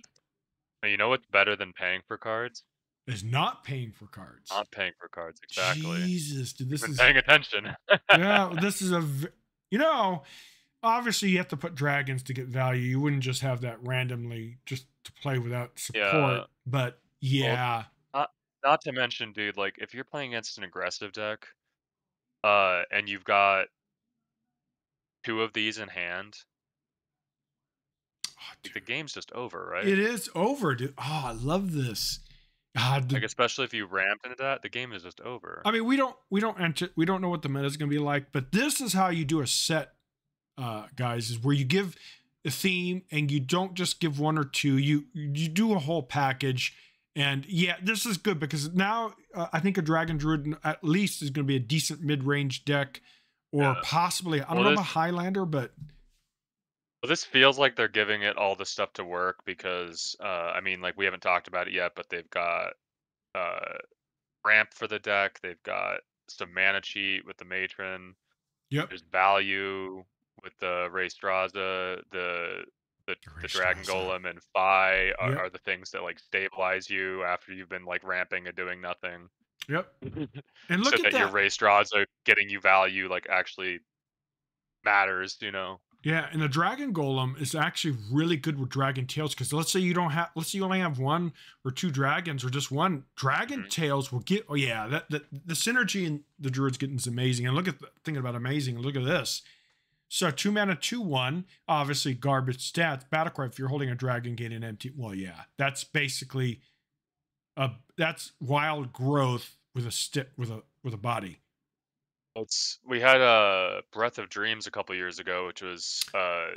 You know what's better than paying for cards? Is not paying for cards. Not paying for cards, exactly. Jesus, dude, You've this been is paying attention. yeah, this is you know, obviously you have to put dragons to get value. You wouldn't just have that randomly just to play without support. Yeah. But Well, yeah, not not to mention, dude, like if you're playing against an aggressive deck, and you've got two of these in hand, oh, like dude, the game's just over, right? it is over, dude. Oh, I love this. God, Like especially if you ramped into that, the game is just over. I mean, we don't know what the meta is going to be like, but this is how you do a set, guys. Is where you give a theme and you don't just give one or two. You do a whole package, and yeah, this is good because now I think a Dragon Druid at least is going to be a decent mid range deck, or Yeah. possibly I don't Well, know this about Highlander, but well, this feels like they're giving it all the stuff to work because I mean, like we haven't talked about it yet, but they've got uh ramp for the deck. They've got some mana cheat with the matron. yep, There's value with the Raystraza, the Dragon Raystraza. Golem and Fi Yep, are the things that like stabilize you after you've been like ramping and doing nothing. yep, and So look at that your that. Raystraza getting you value like actually matters, you know? Yeah, and the dragon golem is actually really good with dragon tails because let's say you only have one or two dragons or just one dragon Mhm. tails will get. Oh yeah, that the synergy in the druids getting is amazing. And thinking about amazing. Look at this. So 2 mana, 2/1, obviously garbage stats. Battlecry, if you're holding a dragon, gain an empty. Well, yeah, that's basically that's wild growth with a stick with a body. We had a Breath of Dreams a couple years ago, which was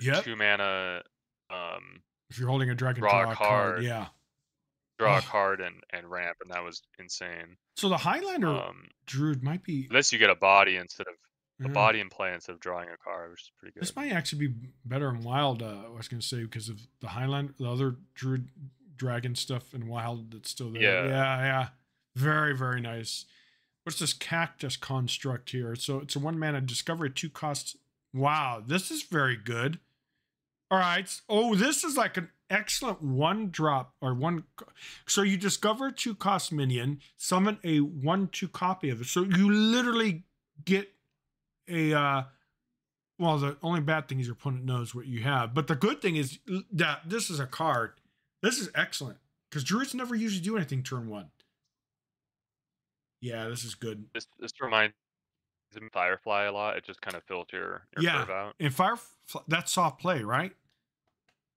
Yep. 2 mana, um, If you're holding a dragon, draw a draw a card. card, Yeah. draw a Oh, card and ramp, and that was insane. so the Highlander Um, druid might be. this you get a Uh, body in play instead of drawing a card, which is pretty this good. might actually be better in wild. I was going to say because of the Highland, the other druid dragon stuff in wild that's still there. Yeah, Yeah, yeah, very very nice. What's this cactus construct here? So it's a 1 mana discovery 2 costs. Wow, this is very good. All right. Oh, this is like an excellent 1 drop or one. So you discover a 2 cost minion, summon a 1/2 copy of it. So you literally get a well, the only bad thing is your opponent knows what you have. But the good thing is that this is a card. This is excellent. Because druids never usually do anything turn 1. Yeah, this is good. this reminds me of Firefly a lot. It just kind of fills your Yeah. curve out. And fire that's soft play, right?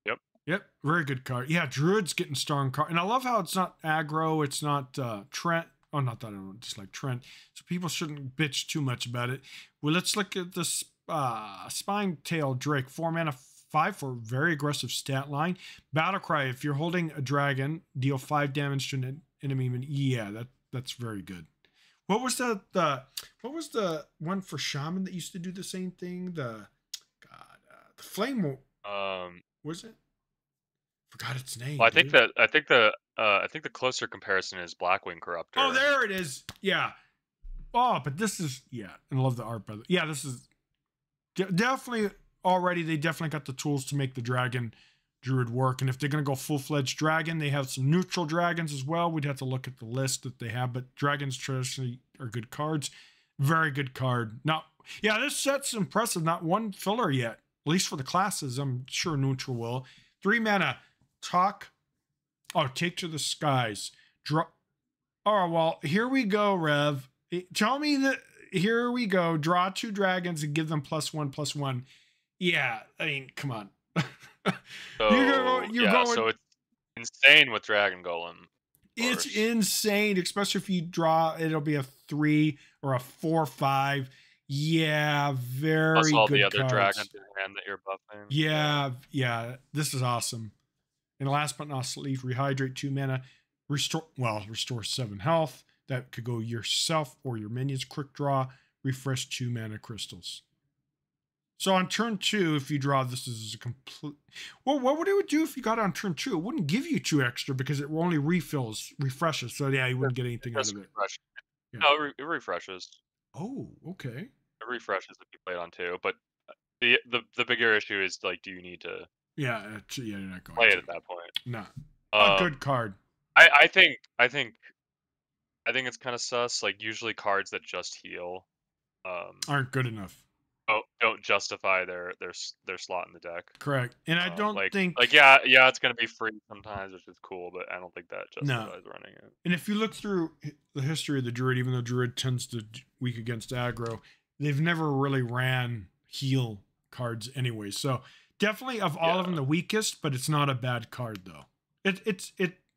Yep. Yep, very good card. Yeah, Druid's getting strong card. And I love how it's not aggro, it's not Trent. Oh, not that I don't dislike Trent. So people shouldn't bitch too much about it. Well, let's look at this Spine Tail Drake. 4 mana, 5 for very aggressive stat line. Battlecry, if you're holding a dragon, deal 5 damage to an enemy. Yeah, that's very good. What was what was the one for Shaman that used to do the same thing? The Flame Um, was it? Forgot its name, well, dude. I think the closer comparison is Blackwing Oh, Corruptor. there it is. Yeah. Oh, but this is yeah. And I love the art, brother. Yeah, this is definitely already. They definitely got the tools to make the dragon druid work. And if they're gonna go full fledged dragon, they have some neutral dragons as well. We'd have to look at the list that they have. But dragons traditionally are good cards. Very good card. Now, yeah, this set's impressive. Not one filler yet. At least for the classes, I'm sure neutral will. 3 mana. Talk. Oh, take to the skies. Draw. Oh, well, here we go, Rev. Tell me that. Here we go. Draw 2 dragons and give them +1/+1. Yeah, I mean, come on. So You're yeah, going. so it's insane with Dragon Golem, of It's course. insane, especially if you draw. It'll be a 3 or a 4/5. Yeah, Plus very all the good other dragons cards. in hand that you're buffing. Yeah. Yeah, yeah. This is awesome. And last but not least, rehydrate 2 mana, restore 7 health. That could go yourself or your minions. Quick draw, refresh 2 mana crystals. So on turn 2, if you draw this as a complete, well, what would it do if you got on turn 2? It wouldn't give you 2 extra because it only refreshes. So yeah, you wouldn't get anything out Just of it. refresh. Yeah. No, it refreshes. Oh, okay. It refreshes if you play it on 2, but the bigger issue is like, do you need to Yeah, yeah, you're not going play it to. at that point? No, a good Um, card. I think it's kind of sus. Like usually cards that just heal, Aren't good enough. don't justify their slot in the deck. Correct. And I don't Like think yeah, it's gonna be free sometimes, which is cool, but I don't think that no. justifies running it. And if you look through the history of the Druid, even though Druid tends to weak against aggro, they've never really ran heal cards anyway. So definitely of all of them Yeah, the weakest, but it's not a bad card though. It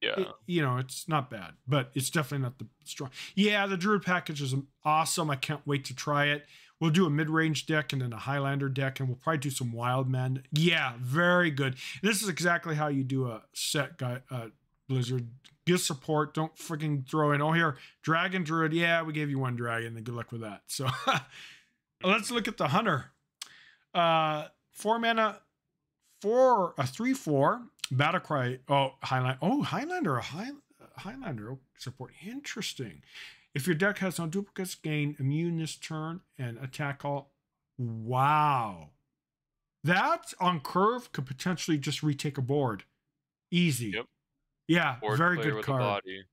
yeah. you know, it's not bad, but it's definitely not the strong. Yeah, the Druid package is awesome. I can't wait to try it. We'll do a mid-range deck and then a Highlander deck, and we'll probably do some Wild Man. Yeah, very good. This is exactly how you do a set, guy. Blizzard, give support. Don't freaking throw in. Oh, here, Dragon Druid. Yeah, we gave you 1 dragon. Then good luck with that. So let's look at the Hunter. 4 mana, 3/4. Battlecry. Oh, Highlander. Oh, Highlander. Highlander support. Interesting. If your deck has no duplicates, gain immune this turn and attack all. Wow. That on curve could potentially just retake a board. Easy. Yep. Yeah, Board very clear good with a card. body.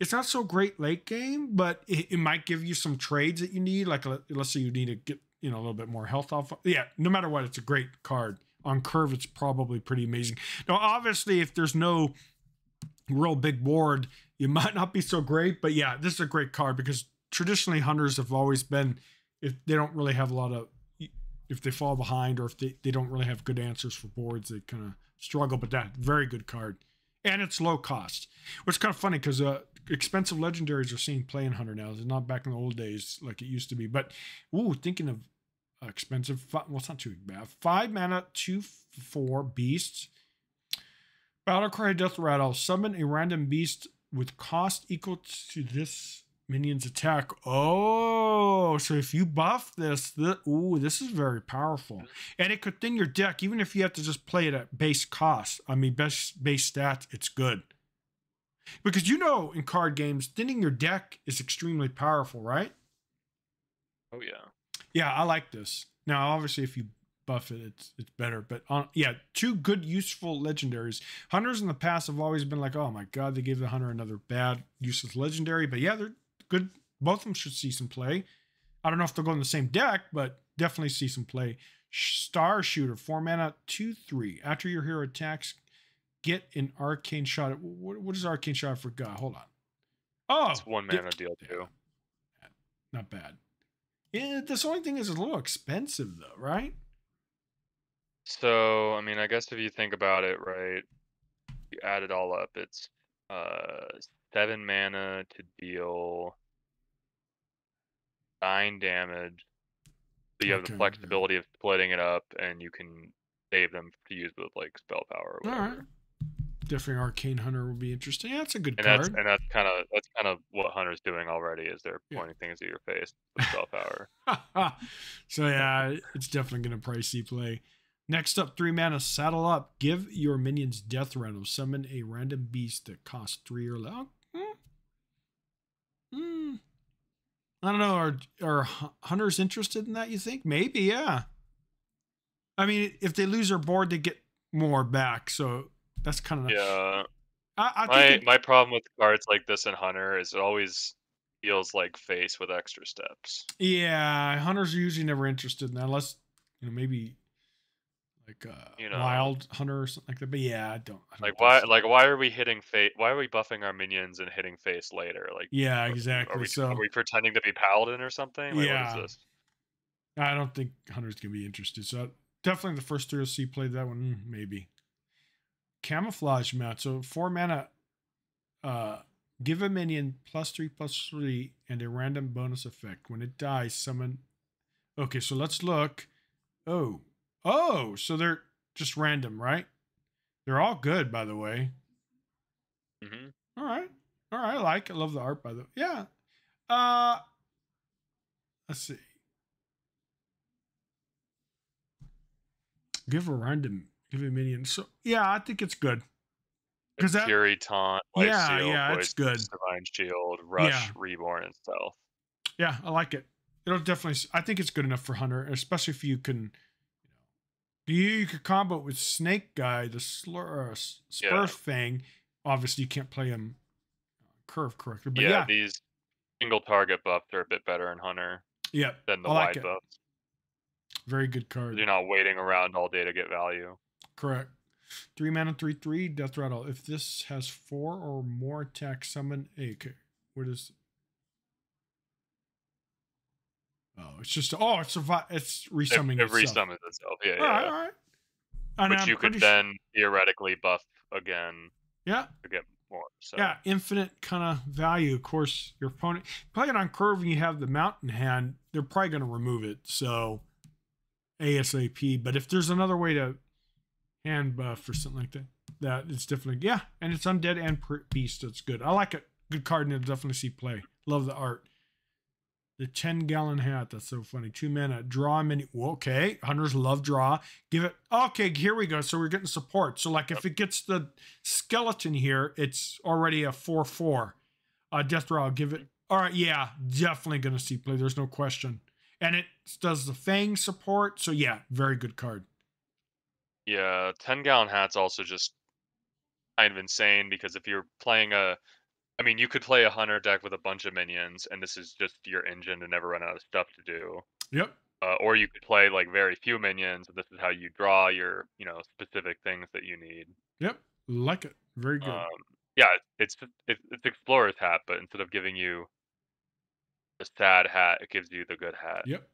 It's not so great late game, but it might give you some trades that you need. Like let's say you need to get a little bit more health off. Yeah, no matter what, it's a great card. On curve, it's probably pretty amazing. Now, obviously, if there's no real big board, you might not be so great. But yeah, this is a great card because traditionally hunters have always been, if they don't really have a lot of, if they fall behind or if they don't really have good answers for boards, they kind of struggle. But that very good card, and it's low cost, which is kind of funny because expensive legendaries are seeing play in hunter now. It's not back in the old days like it used to be. But ooh, thinking of expensive, well, it's not too bad. 5 mana, 2/4 beasts. Battlecry Death Rattle. Summon a random beast with cost equal to this minion's attack. Oh, so if you buff this, ooh, this is very powerful. And it could thin your deck, even if you have to just play it at base cost. I mean, base stats, it's good. Because in card games, thinning your deck is extremely powerful, right? Oh, yeah. Yeah, I like this. Now, obviously, if you buff it, it's better. But yeah, 2 good, useful legendaries. Hunters in the past have always been like, oh my god, they gave the hunter another bad, useless legendary. But yeah, they're good. Both of them should see some play. I don't know if they'll go in the same deck, but definitely see some play. Star Shooter, 4 mana, 2/3. After your hero attacks, get an arcane shot. What is arcane shot? I forgot. Hold on. Oh, it's 1 mana deal too. Not bad. Yeah, this only thing is a little expensive though, right? So, I mean, I guess if you think about it, right, you add it all up, it's 7 mana to deal 9 damage. So you have the flexibility of splitting it up, and you can save them to use with like spell power or whatever. All right. Definitely Arcane Hunter will be interesting. Yeah, that's a good And card. that's kind of what Hunter's doing already, is they're pointing things at your face with spell power. So yeah, it's definitely gonna pricey play. Next up, 3 mana, Saddle Up. Give your minions Death Rattle. Summon a random beast that costs 3 or less. I don't know. Are hunters interested in that, you think? Maybe, yeah. I mean, if they lose their board, they get more back. So that's kind of... Yeah. I think my problem with cards like this in Hunter is it always feels like face with extra steps. Yeah, hunters are usually never interested in that unless, maybe like wild hunter or something like that. But yeah, I don't Like think so. why are we hitting face? Why are we buffing our minions and hitting face later? Like, Yeah, exactly. are we pretending to be paladin or something? Like, what is Yeah, this? I don't think hunters can be interested. So definitely the first 3 will see play that one, maybe. Camouflage mat. So 4 mana. Give a minion +3/+3 and a random bonus effect. When it dies, summon. Okay, so let's look. Oh, so they're just random, right? They're all good, by the way. Mm-hmm. All right. I love the art, by the way. Yeah. Let's see. Give a minion. So yeah, I think it's good. Because Fury, Taunt, Life Seal, it's good. Divine Shield, Rush, Reborn, and Stealth. Yeah, I like it. It'll definitely. I think it's good enough for Hunter, especially if you can. You could combo it with Snake Guy, the Spur Fang. Obviously, you can't play him curve correctly. But yeah, these single target buffs are a bit better in Hunter. Yeah, than the wide buffs. Very good card. You're not waiting around all day to get value. Correct. 3 mana, 3/3, Death Rattle. If this has 4 or more attack, summon a. Okay, what is? Oh, it's just. Oh, it's resummoning itself. It resummons itself. Yeah, yeah. All right. Which you could then theoretically buff again. Yeah. To get more. So. Yeah, infinite kind of value. Of course, your opponent playing on curve and you have the mountain hand, they're probably going to remove it. So ASAP. But if there's another way to hand buff or something like that it's definitely and it's undead and beast. That's good. I like it. Good card, and it'll definitely see play. Love the art. The 10-gallon hat. That's so funny. 2 mana. Draw a mini. Okay. Hunters love draw. Give it. Okay, here we go. So we're getting support. So like if it gets the skeleton here, it's already a 4/4. Death Draw. Give it. All right. Yeah. Definitely going to see play. There's no question. And it does the Fang support. So yeah, very good card. Yeah. 10-gallon hat's also just kind of insane because if you're playing you could play a hunter deck with a bunch of minions, and this is just your engine to never run out of stuff to do. Yep. Or you could play like very few minions, and this is how you draw your, specific things that you need. Yep. Like it. Very good. Um, yeah, it's Explorer's hat, but instead of giving you the sad hat, it gives you the good hat. Yep.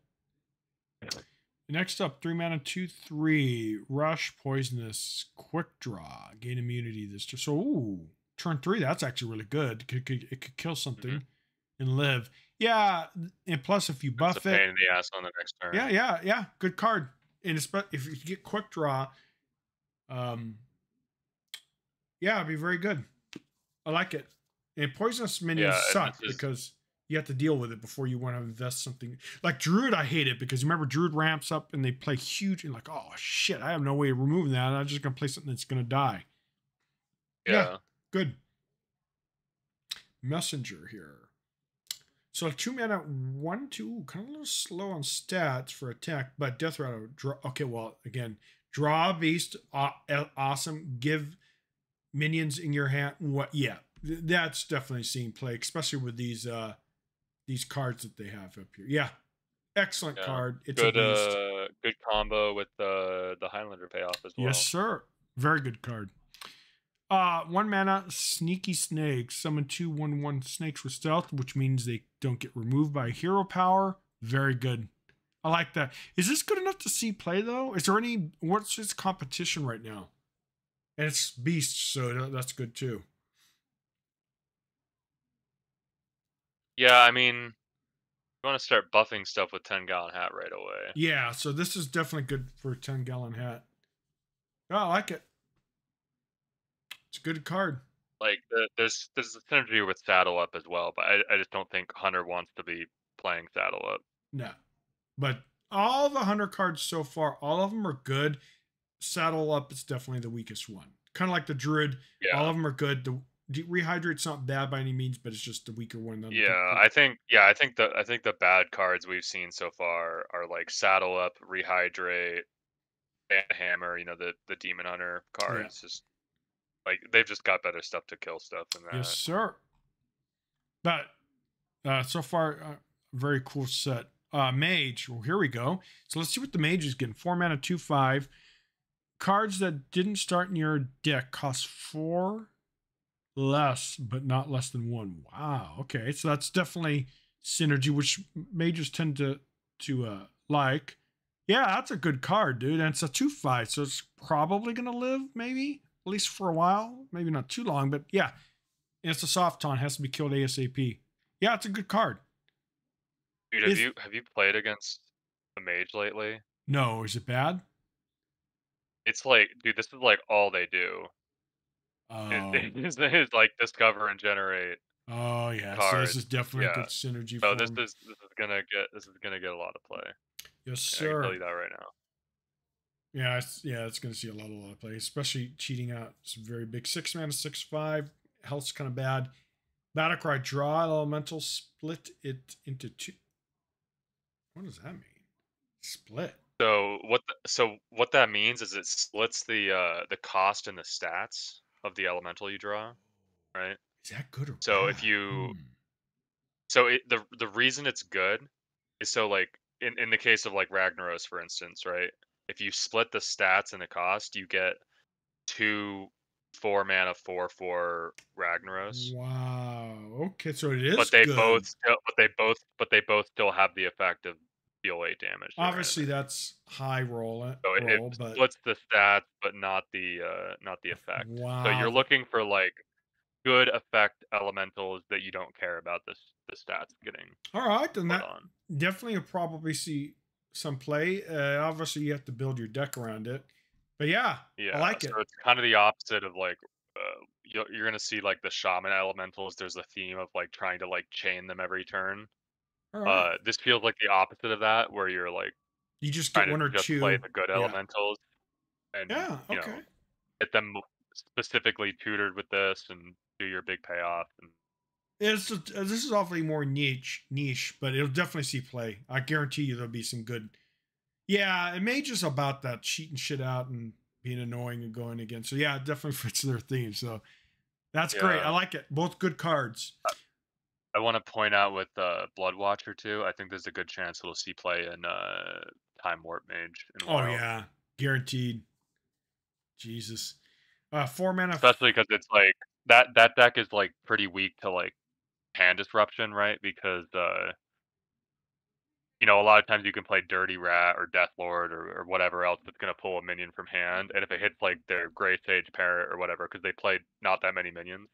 Next up, 3 mana, 2/3. Rush, poisonous, quick draw, gain immunity. This just so turn 3. That's actually really good. It could kill Mhm. something and live. Yeah, and plus if you It's a buff it, pain in the ass on the next yeah, turn. yeah, yeah, good card. And if you get quick draw, um, yeah, it'd be very good. I like it. And poisonous minions Yeah, and this suck is because you have to deal with it before you want to invest something. Like Druid, I hate it because remember Druid ramps up and they play huge and like, oh shit, I have no way of removing that. I'm just gonna play something that's gonna die. Yeah, yeah, good. Messenger here. So 2 mana, 1/2, kind of a little slow on stats for attack, but Death Rattle draw. Okay, well again, draw beast, awesome. Give minions in your hand. What? Yeah, that's definitely seen play, especially with these cards that they have up here. Yeah, excellent yeah. card. It's a Good beast. good combo with the Highlander payoff as Yes, well. sir. Very good card. 1 mana, sneaky snake. Summon 2/1/1 snakes with stealth, which means they don't get removed by hero power. Very good. I like that. Is this good enough to see play though? Is there any? What's its competition right now? And it's beast, so that's good too. Yeah, I mean, you want to start buffing stuff with 10-gallon hat right away. Yeah, so this is definitely good for a 10-gallon hat. Oh, I like it. It's a good card. Like there's a synergy with Saddle Up as well, but I just don't think Hunter wants to be playing Saddle Up. No. But all the 100 cards so far, all of them are good. Saddle Up is definitely the weakest one. Kind of like the Druid. All Yeah. of them are good. The Rehydrate's not bad by any means, but it's just the weaker one. Yeah, I think the bad cards we've seen so far are like Saddle Up, Rehydrate, Hammer, the Demon Hunter Yeah. cards. Just like they've just got better stuff to kill stuff than Yes, that. sir. But so far, very cool set. Mage. Well, here we go. So let's see what the mage is getting. 4 mana, 2/5. Cards that didn't start in your deck cost 4 less, but not less than 1. Wow. Okay, so that's definitely synergy, which mages tend to like. Yeah, that's a good card, dude. And it's a 2/5, so it's probably gonna live, maybe at least for a while, maybe not too long, but yeah. And it's a soft taunt, has to be killed ASAP. Yeah, it's a good card. Dude, have Is you played against the Mage lately? no, is it bad? It's like, dude, this is like all they do. Oh, Is like discover and generate oh yeah. So this cards. is definitely Yeah. good synergy So for him. this is gonna get a lot of play. Yes, I can tell sir. you that right now. Yeah, it's going to see a lot of play, especially cheating out some very big 6 mana, 6/5. Health's kind of bad. Battlecry, draw elemental, split it into two. What does that mean? Split. So what that means is it splits the cost and the stats of the elemental you draw, right? Is that good or So if bad? you so it the reason it's good is so like in the case of like Ragnaros for instance, right? If you split the stats and the cost, you get two 4 mana 4/4 Ragnaros. Wow. Okay, so it is But they both good. still but they both still have the effect of deal 8 damage to your Obviously, enemy. that's high So it roll, but splits the stats, but not the effect. So you're wow. looking for like good effect elementals that you don't care about the stats getting All right, then put that on. definitely will probably see some play. Obviously, you have to build your deck around it, but yeah, I Yeah, like it. so it's kind of the opposite of like you're gonna see like the shaman elementals. There's a theme of like trying to like chain them every turn. All right. This feels like the opposite of that, where you're like You just get trying to one or just play two. the good Yeah. elementals and Yeah. Okay. get them specifically tutored with this and do your big payoff. And This is awfully more niche, but it'll definitely see play. I guarantee you there'll be some good. Yeah, it may just about that cheating shit out and being annoying and going again. So yeah, it definitely fits their theme. So that's great. I yeah, like it. Both good cards. I want to point out with Blood Watcher too. I think there's a good chance we'll see play in Time Warp Mage in Oh Wild, yeah, guaranteed. Jesus. 4 mana. especially because it's like that deck is like pretty weak to like hand disruption, right? Because a lot of times you can play Dirty Rat or Death Lord or whatever else that's gonna pull a minion from hand, and if it hits like their Grey Sage Parrot or whatever, because they played not that many minions,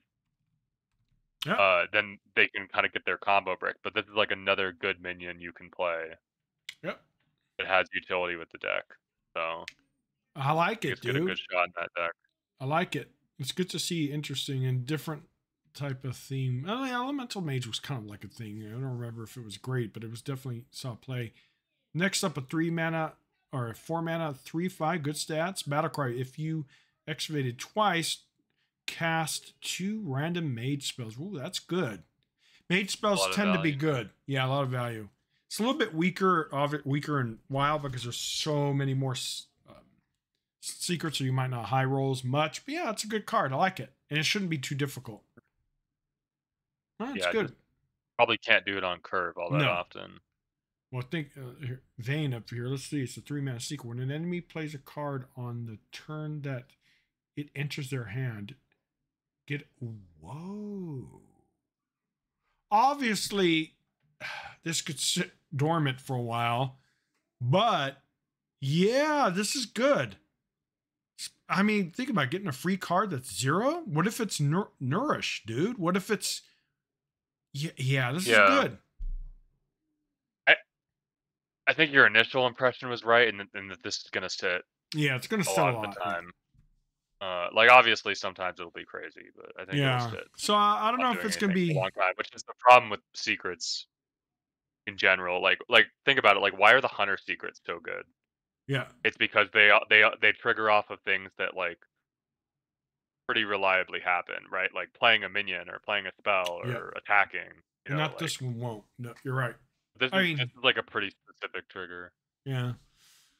Yep. then they can kind of get their combo brick. But this is like another good minion you can play Yep. that has utility with the deck. So I I like think it, it's got a good dude. shot in that deck. I like it. It's good to see interesting and different type of theme. I mean, Elemental Mage was kind of like a thing. I don't remember if it was great, but it was definitely saw play. Next up, a 3 mana or a 4 mana 3/5 good stats. Battlecry. If you excavated twice, cast 2 random mage spells. Ooh, that's good. Mage A spells lot of tend to be value. good. Yeah, a lot of value. It's a little bit weaker in WoW because there's so many more secrets, so you might not high rolls much. But yeah, it's a good card. I like it, and it shouldn't be too difficult. Oh, it's Yeah, good. just probably can't do it on curve all that No. often. Well, think Vayne up here. Let's see. It's a 3 mana secret. When an enemy plays a card on the turn that it enters their hand, get whoa. Obviously, this could sit dormant for a while, but yeah, this is good. I mean, think about getting a free card that's 0. What if it's nourish, dude? What if it's yeah, this is Yeah, good. I I think your initial impression was right, and that this is gonna sit Yeah, it's gonna a sell a lot of the lot. Yeah. time. Like obviously sometimes it'll be crazy, but I think it'll Yeah. sit So I don't not know if doing it's gonna anything for a be long time, which is the problem with secrets in general. Like think about it. Like why are the hunter secrets so good? yeah. It's because they trigger off of things that like pretty reliably happen, right? Like playing a minion or playing a spell Yeah. or attacking. And not Like this one won't. No, you're right. this I is this mean, is like a pretty specific trigger. yeah.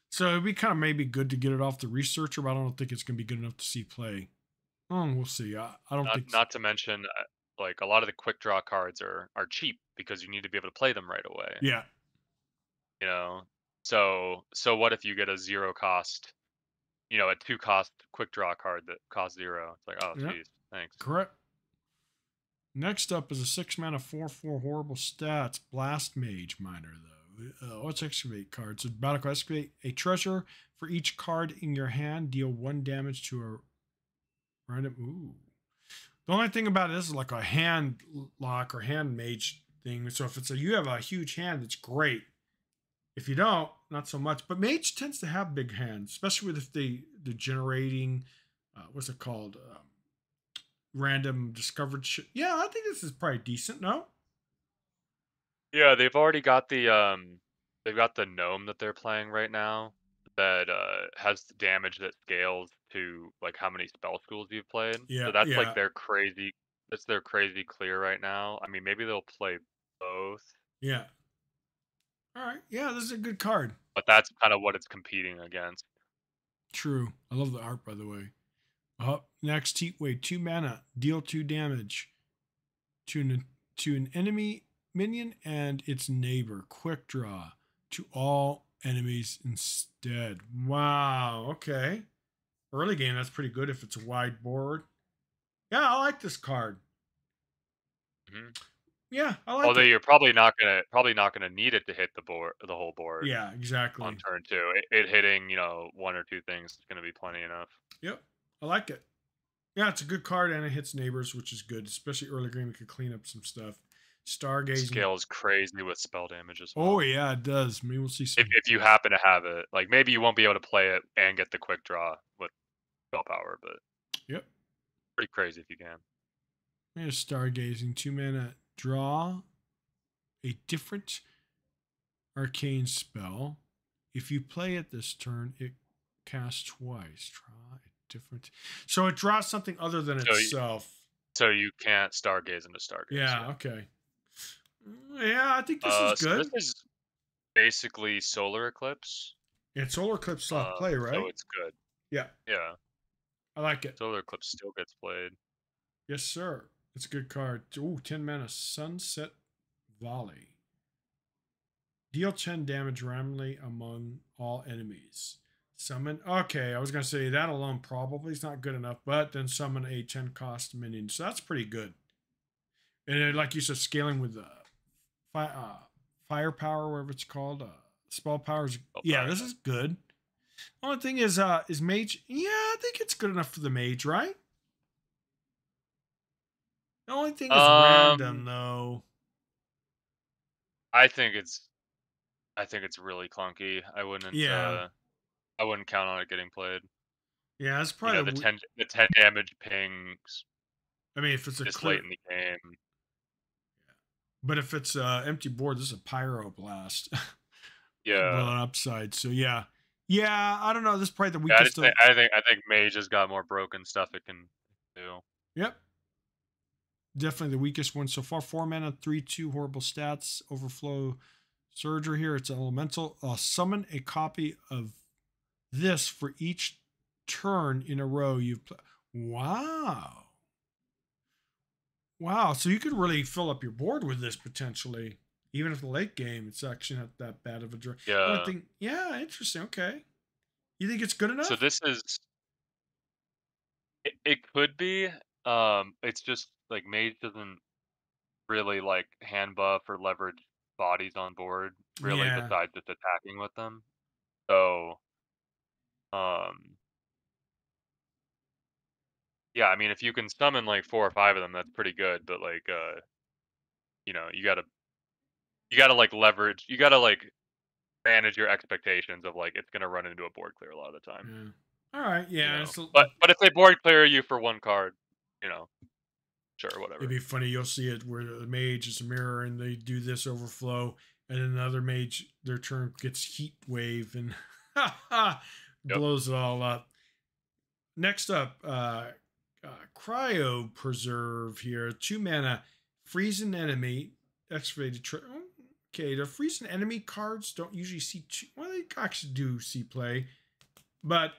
So it'd be kind of maybe good to get it off the researcher, but I don't think it's gonna be good enough to see play. We'll see. I don't Not think. not to mention like a lot of the quick draw cards are cheap because you need to be able to play them right away. Yeah. You know, so what if you get a zero cost, a two cost quick draw card that costs zero? It's like, oh Yeah. geez, thanks. Correct. Next up is a 6 mana 4/4 horrible stats blast mage miner though. Let's excavate cards. So battle excavate a treasure for each card in your hand. Deal 1 damage to a random. Ooh. The only thing about it is like a hand lock or hand mage thing. So if you have a huge hand, it's great. If you don't, not so much. But mage tends to have big hands, especially with if the generating. What's it called? Random discovered shit. Yeah, I think this is probably decent. No. Yeah, they've got the gnome that they're playing right now that has damage that scales to like how many spell schools you've played. Yeah. So that's like Yeah. their crazy clear right now. I mean, maybe they'll play both, Yeah. All right. Yeah, this is a good card. but that's kind of what it's competing against. True. I love the art, by the way. Up next, heat wave 2 mana, deal 2 damage to an enemy minion and its neighbor. Quick draw to all enemies instead. Wow. Okay. Early game, that's pretty good if it's a wide board. Yeah, I like this card. hmm Yeah, I like Although it. you're probably not gonna need it to hit the whole board Yeah, on exactly. turn two. It hitting one or two things is gonna be plenty enough. Yep. I like it. Yeah, it's a good card and it hits neighbors, which is good, especially early game. We could clean up some stuff. Stargazing. Scales crazy with spell damage as Oh well. yeah, it does. Maybe we'll see If some. if you happen to have it, like maybe you won't be able to play it and get the quick draw with spell power, but Yep. pretty crazy if you can. Here's Stargazing. 2 mana draw a different arcane spell. If you play it this turn, it casts twice. Try a different. So it draws something other than So y- itself. so you can't stargaze into stargaze. Yeah. Yeah. Okay. Yeah, I think this is So this good. is basically solar eclipse. And Solar Eclipse soft play, So right? it's good. Yeah. Yeah. I like it. Solar eclipse still gets played. Yes, sir. It's a good card. Ooh, 10 mana Sunset Volley. Deal 10 damage randomly among all enemies. Summon. Okay, I was going to say that alone probably is not good enough, but then summon a 10 cost minion. So that's pretty good. And then, like you said, scaling with firepower, whatever it's called. Spell powers. Yeah, this is good. Only thing is mage. Yeah, I think it's good enough for the mage, right? The only thing is random, though. I think it's really clunky. Yeah. I wouldn't count on it getting played. Yeah, it's You know, probably. the 10 damage pings I mean, if it's a this clear. late in the game. But if it's empty board, this is a pyroblast. Well, Yeah. an upside. So yeah, yeah. I don't know. This is probably the Yeah, weakest of. I think Mage has got more broken stuff it can do. Yep, definitely the weakest one so far. 4 mana, 3/2 horrible stats. Overflow Surger here. It's elemental. Summon a copy of this for each turn in a row you've played. Wow. Wow. So you could really fill up your board with this potentially. Even if the late game, it's actually not that bad of a draw. I Yeah. think, yeah, interesting. Okay. You think it's good So enough? this is it could be. It's just like Mage doesn't really like hand buff or leverage bodies on board really Yeah. besides just attacking with them. So um yeah, I mean if you can summon like 4 or 5 of them, that's pretty good, but like you know, you gotta like leverage you gotta like manage your expectations of like it's gonna run into a board clear a lot of the time. Yeah. All right. You Yeah. know? But if they board clear you for 1 card, you know, sure, It'd whatever. be funny. You'll see it where the mage is a mirror and they do this overflow, and then another mage, their turn gets heat wave and Yep. blows it all up. Next up, Cryo Preserve here. 2 mana, freeze an enemy, excavated. Okay, the freeze an enemy cards don't usually see. Well, they actually do see play, but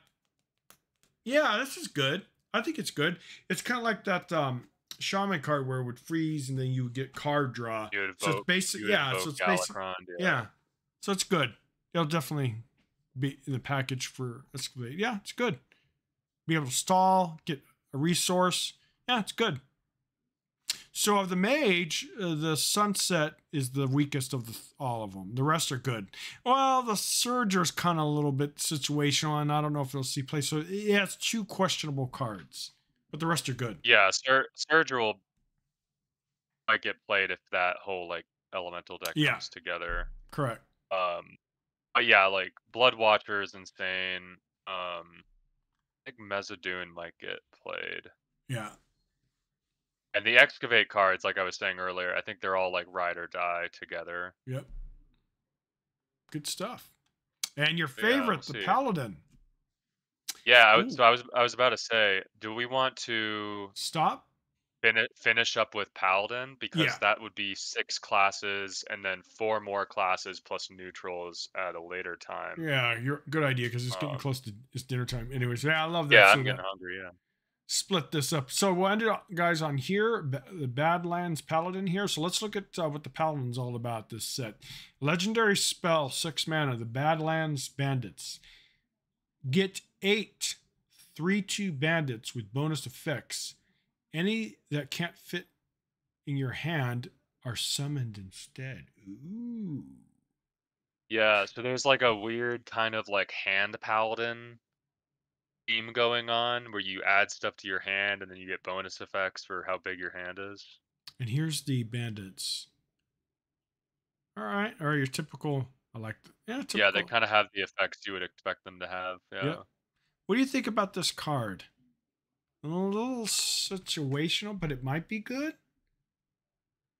yeah, this is good. I think it's good. It's kind of like that shaman card where it would freeze and then you would get card draw. So it's basic. You would Yeah, so invoke it's basic. Galakron, yeah. Yeah, so it's good. It'll definitely be in the package for excavate. Yeah, it's good. Be able to stall, get a resource. Yeah, it's good. So of the mage, the sunset is the weakest of all of them. The rest are good. Well, the surger's kind of a little bit situational, and I don't know if it'll see play. So yeah, it's 2 questionable cards, but the rest are good. Yeah, Surge will might get played if that whole like elemental deck Yeah, comes together. correct. But yeah, like Blood Watcher is insane. I think Mezzadune might get played. Yeah. And the Excavate cards, like I was saying earlier, I think they're all like ride or die together. Yep. Good stuff. And your But yeah, we'll favorite, the see. paladin. Yeah, Ooh. I was about to say, do we want to Stop. finish up with Paladin because Yeah. that would be 6 classes and then 4 more classes plus neutrals at a later time. Yeah, you're good idea because it's getting Um, close to it's dinner time. Anyways, yeah, I love that. yeah, So I'm getting that hungry. Yeah. split this up. So we'll end it up, guys, on here, the Badlands Paladin here. So let's look at what the Paladin's all about this set. Legendary spell, 6 mana, the Badlands Bandits. Get 8 3/2 bandits with bonus effects. Any that can't fit in your hand are summoned instead. Ooh. Yeah, so there's like a weird kind of like hand paladin theme going on where you add stuff to your hand and then you get bonus effects for how big your hand is. And here's the bandits. All right. Or your typical, I like, yeah, Yeah, they typical. kind of have the effects you would expect them to have. Yeah. Yep. What do you think about this card? A little situational, but it might be good.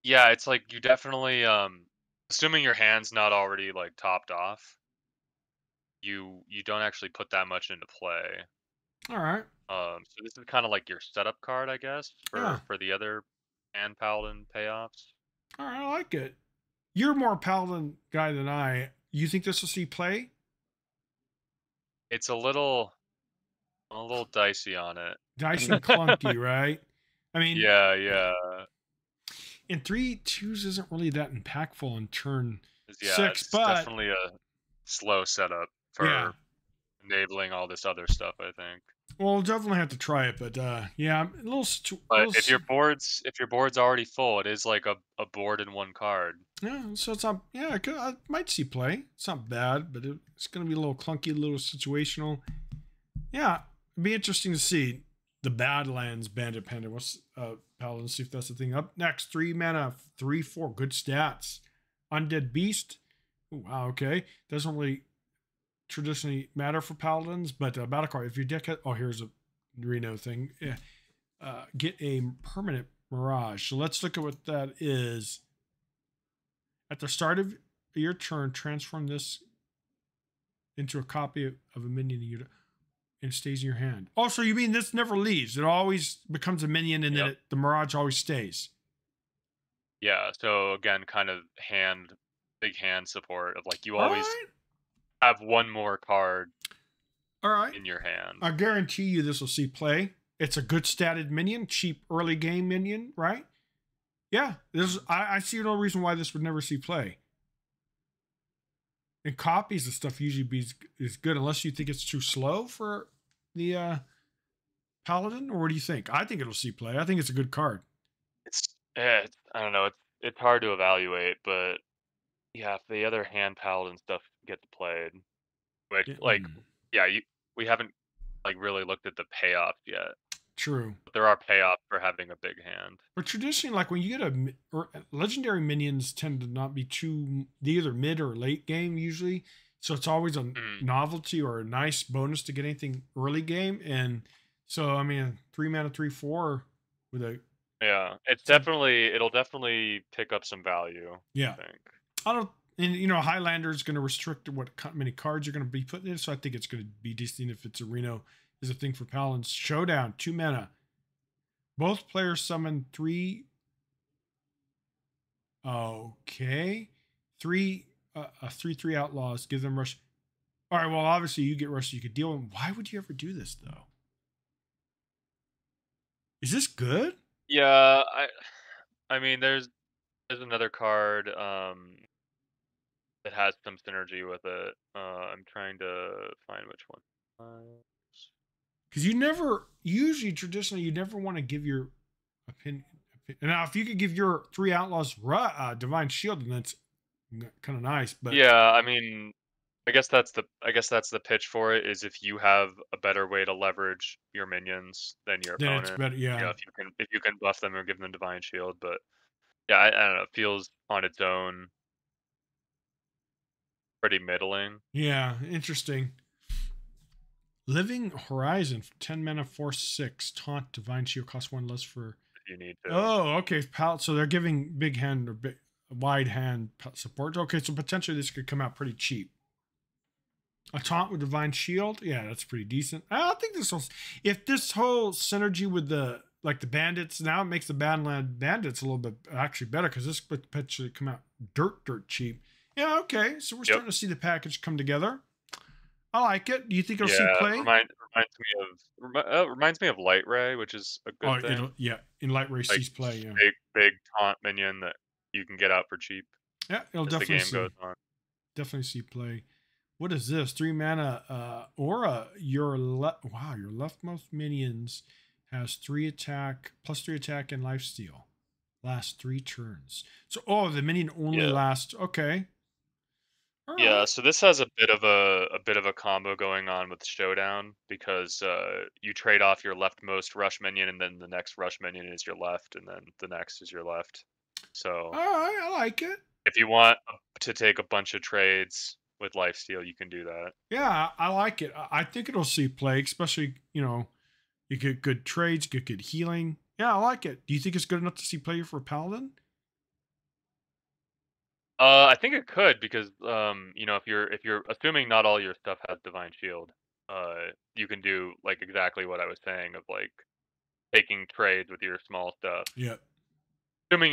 Yeah, it's like you definitely assuming your hand's not already like topped off, you don't actually put that much into play. All right. So this is kind of like your setup card, I guess, Yeah. for the other hand paladin payoffs. All right. I like it. You're more paladin guy than I. You think this will see play? It's a little dicey on it. Dice and clunky, right? I mean, Yeah, yeah. and 3 twos isn't really that impactful on turn Yeah, 6, it's but definitely a slow setup yeah. for enabling all this other stuff, I think. Well, we'll definitely have to try it, but yeah, I'm a little, But if your board's already full, it is like a board in one card. yeah. So it's not, yeah, I might see play. It's not bad, but it's going to be a little clunky, a little situational. Yeah, it'd be interesting to see the Badlands Bandit Panda. What's Paladin? See if that's the thing. Up next, 3 mana, 3/4, good stats. Undead Beast. Ooh, wow, okay. Doesn't really traditionally matter for Paladins, but battle card. If your deck has, oh, here's a Reno thing. Yeah, get a permanent Mirage. So let's look at what that is. At the start of your turn, transform this into a copy of a minion unit and stays in your hand. Oh, so you mean this never leaves? It always becomes a minion, and then Yep. the Mirage always stays. Yeah, so again, kind of big hand support of like you All always right, have one more card all right. in your hand. I guarantee you this will see play. It's a good statted minion, cheap early game minion, right? Yeah, I see no reason why this would never see play. And copies of stuff usually is good unless you think it's too slow for the Paladin, or what do you think? I think it'll see play. I think it's a good card. I don't know. It's hard to evaluate, but yeah, if the other hand paladin stuff gets played, which Yeah, like yeah, we haven't like really looked at the payoff yet. true. But there are payoffs for having a big hand. But traditionally, like when you get or legendary minions tend to not be too either mid or late game usually, so it's always a Mm, novelty or a nice bonus to get anything early game. And so, I mean, 3 mana, 3/4 with a yeah, some, it'll definitely pick up some value, yeah. I think. I don't, and Highlander is going to restrict what many cards you're going to be putting in, so I think it's going to be decent if it's a Reno is a thing for Paladins. Showdown, 2 mana. Both players summon three. Okay, three 3/3 outlaws. Give them rush. All right. Well, obviously you get rush, so you could deal with them. Why would you ever do this though? Is this good? Yeah, I mean there's another card that has some synergy with it. I'm trying to find which one. Because you never usually traditionally you never want to give your opinion. Now, if you could give your three outlaws divine shield, then that's kind of nice. But Yeah, I mean, I guess that's the pitch for it is if you have a better way to leverage your minions than your then it's opponent. better. You know, Yeah, if you can buff them or give them divine shield, but yeah, I don't know, it feels on its own pretty middling yeah, interesting. Living Horizon, 10 mana, 4/6 taunt divine shield costs 1 less for. if you need to. Oh, okay. So they're giving big hand or wide hand support. Okay, so potentially this could come out pretty cheap. A taunt with divine shield, yeah, that's pretty decent. I think this will. If this whole synergy with the the bandits now it makes the Badland bandits a little bit actually better because this could potentially come out dirt cheap. Yeah, okay. So we're Yep. starting to see the package come together. I like it. Do you think it'll see Yeah, play? reminds me of Light Ray, which is a Oh, good it'll thing. yeah. In light race Like sees play, yeah. big taunt minion that you can get out for cheap Yeah, it'll as the definitely game see goes on. play. What is this? 3 mana aura. Wow, your leftmost minions has 3 attack plus 3 attack and lifesteal. Last 3 turns. So the minion only Yeah. lasts. Okay. All Yeah, right. so this has a bit of a combo going on with Showdown because you trade off your leftmost rush minion, and then the next rush minion is your left, and then the next is your left. So All right. I like it. if you want to take a bunch of trades with lifesteal, you can do that. Yeah, I like it. I think it'll see play, especially, you get good trades, get good healing. Yeah, I like it. Do you think it's good enough to see play for Paladin? I think it could because you know, if you're assuming not all your stuff has divine shield, you can do like exactly what I was saying of like taking trades with your small stuff. Yeah. Assuming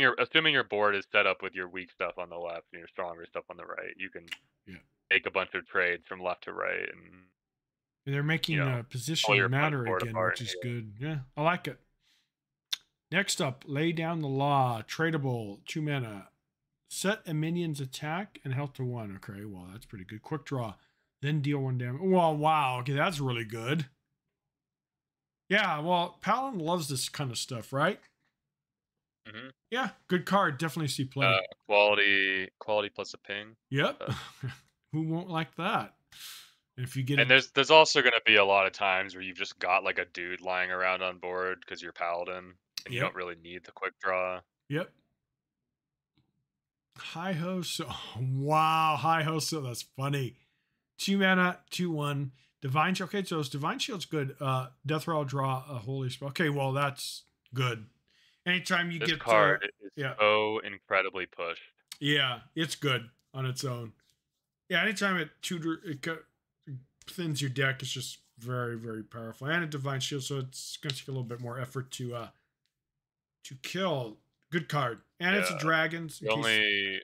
your board is set up with your weak stuff on the left and your stronger stuff on the right, you can Yeah. make a bunch of trades from left to right and, And they're you making know, all your positioning opponent's matter board again, apart which and is heal. good. Yeah, I like it. Next up, lay down the law. Tradable, 2 mana. Set a minion's attack and health to 1. Okay, well, that's pretty good. Quick draw. Then deal 1 damage. Well, wow. Okay, that's really good. Yeah, well, Paladin loves this kind of stuff, right? Hmm. Yeah, good card. Definitely see play. Quality plus a ping. Yep. Uh, Who won't like that? And if you get and it, there's also gonna be a lot of times where you've just got like a dude lying around on board because you're paladin and you yep, don't really need the quick draw. yep. Hi ho, so wow, hi ho, so that's funny. 2 mana, 2/1. Divine Shield. Okay, so it's Divine Shield's good. Death Roll, draw a holy spell. Okay, well, that's good. Anytime you This get card is yeah, so incredibly pushed. yeah, it's good on its own. Yeah, anytime it thins your deck, it's just very, very powerful. And a Divine Shield, so it's gonna take a little bit more effort to kill. Good card. And it's a Yeah. dragons in The case. only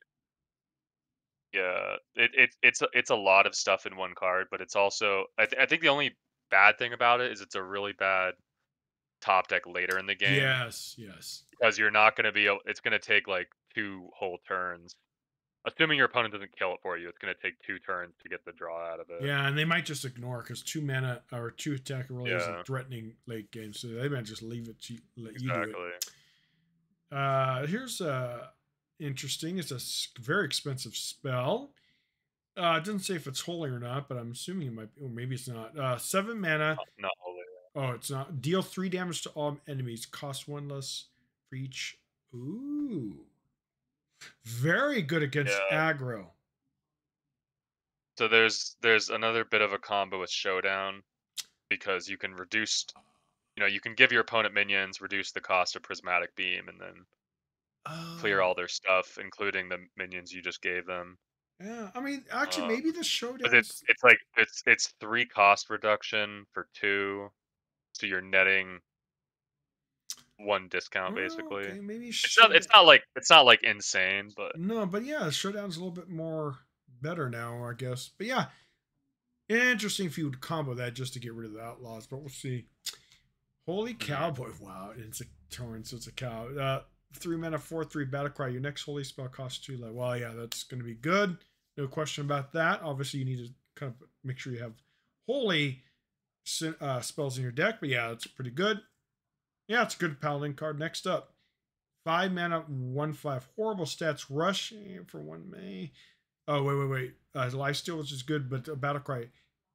Yeah, it's a lot of stuff in one card, but it's also I think the only bad thing about it is it's a really bad top deck later in the game Yes, yes. because you're not going to be able, it's going to take like two whole turns. Assuming your opponent doesn't kill it for you, it's going to take two turns to get the draw out of it. Yeah, and they might just ignore because 2 mana or 2 attack really isn't Yeah, threatening late game, so they might just leave it to let you do it. exactly. Here's interesting. It's a very expensive spell. It doesn't say if it's holy or not, but I'm assuming it might be, or maybe it's not. 7 mana. Not holy. Oh, it's not. Deal 3 damage to all enemies. Cost 1 less for each. Ooh, very good against Yeah. aggro. So there's another bit of a combo with Showdown because you can reduce, you can give your opponent minions, reduce the cost of Prismatic Beam, and then clear Oh, all their stuff, including the minions you just gave them. yeah. I mean, actually, Um, maybe the but it's showdowns. it's like it's three cost reduction for two, so you're netting one discount Oh, basically. okay, maybe It's not showdown. it's not like insane, but No, but yeah, showdown's a little bit more better now, I guess. But yeah, interesting if you would combo that just to get rid of the outlaws. But we'll see. Holy mhm, cowboy! Wow, it's a torn, so it's a cow. 3 mana, 4/3 battle cry. Your next holy spell costs 2 life. Well, yeah, that's going to be good. No question about that. Obviously, you need to kind of make sure you have holy spells in your deck. But yeah, it's pretty good. Yeah, it's a good paladin card. Next up, 5 mana, 1/5. Horrible stats. Rush for 1 May. Oh, wait. Lifesteal, which is good, but battle cry.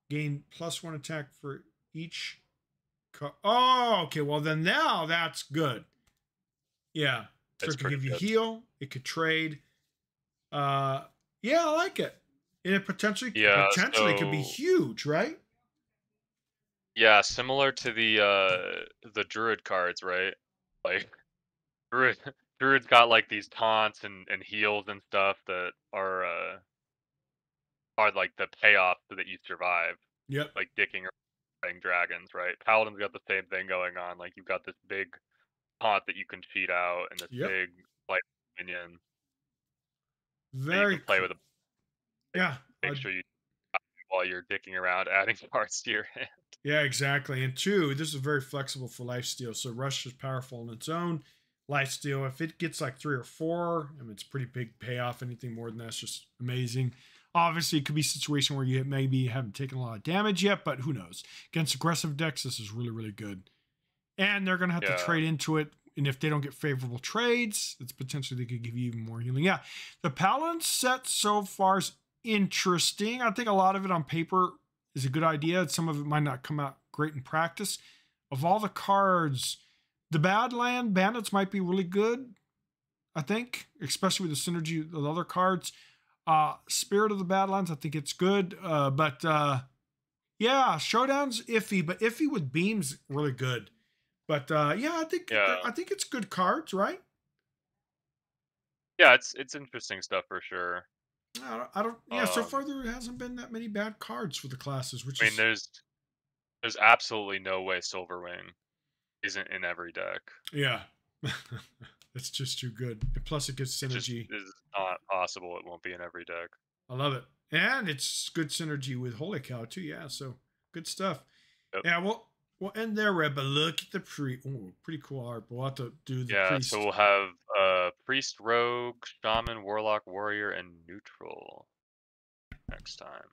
Gain +1 attack for each. Oh, okay. Well, then now that's good. Yeah. So it's it could pretty give you good. heal. It could trade. Yeah, I like it. And it Yeah, potentially could be so huge, right? yeah, similar to the druid cards, right? Like druid druid's got like these taunts and heals and stuff that are like the payoff so that you survive, Yep. like dicking or fighting dragons, right? Paladin's got the same thing going on. Like you've got this big taunt that you can cheat out and this Yep. big like minion that you Very can play cool. with. Make, Yeah. make sure you while you're dicking around adding parts to your hand. Yeah, exactly. And two, this is very flexible for lifesteal. So rush is powerful on its own. Lifesteal, if it gets like 3 or 4, I mean, it's pretty big payoff. Anything more than that's just amazing. Obviously, it could be a situation where you maybe haven't taken a lot of damage yet, but who knows? Against aggressive decks, this is really, really good. And they're going to have to Yeah, trade into it. And if they don't get favorable trades, it's potentially they could give you even more healing. Yeah, the Paladin set so far is interesting. I think a lot of it on paper is a good idea. Some of it might not come out great in practice. Of all the cards, the Badland Bandits might be really good, I think, especially with the synergy with other cards. Spirit of the Badlands, I think it's good. But yeah, Showdown's iffy, but iffy with beams, really good. But yeah, yeah, I think it's good cards, right? yeah. It's interesting stuff for sure. I don't. Yeah, so far Um, there hasn't been that many bad cards for the classes, which I mean, is there's absolutely no way Silverwing isn't in every deck. yeah, it's just too good. And plus, it gets It just synergy. is not possible. It won't be in every deck. I love it, and it's good synergy with Holy Cow too. Yeah, so good stuff. Yep. Yeah, well, We'll end there, Red, but look at the pretty cool art. But we'll have to do the Yeah, so priest. we'll have priest, rogue, shaman, warlock, warrior, and neutral next time.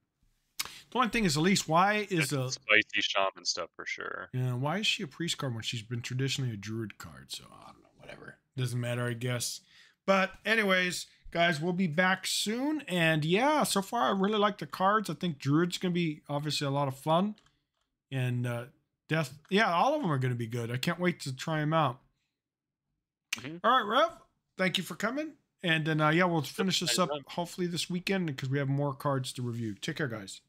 The only thing is, Elise, why Get is some a spicy shaman stuff for sure. why is she a priest card when she's been traditionally a druid card? So I don't know, whatever. Doesn't matter, I guess. But anyways, guys, we'll be back soon. And yeah, so far I really like the cards. I think druid's gonna be obviously a lot of fun. And death, yeah, all of them are gonna be good. I can't wait to try them out. All right, Rev, thank you for coming. And then yeah, we'll finish this up hopefully this weekend because we have more cards to review. Take care, guys.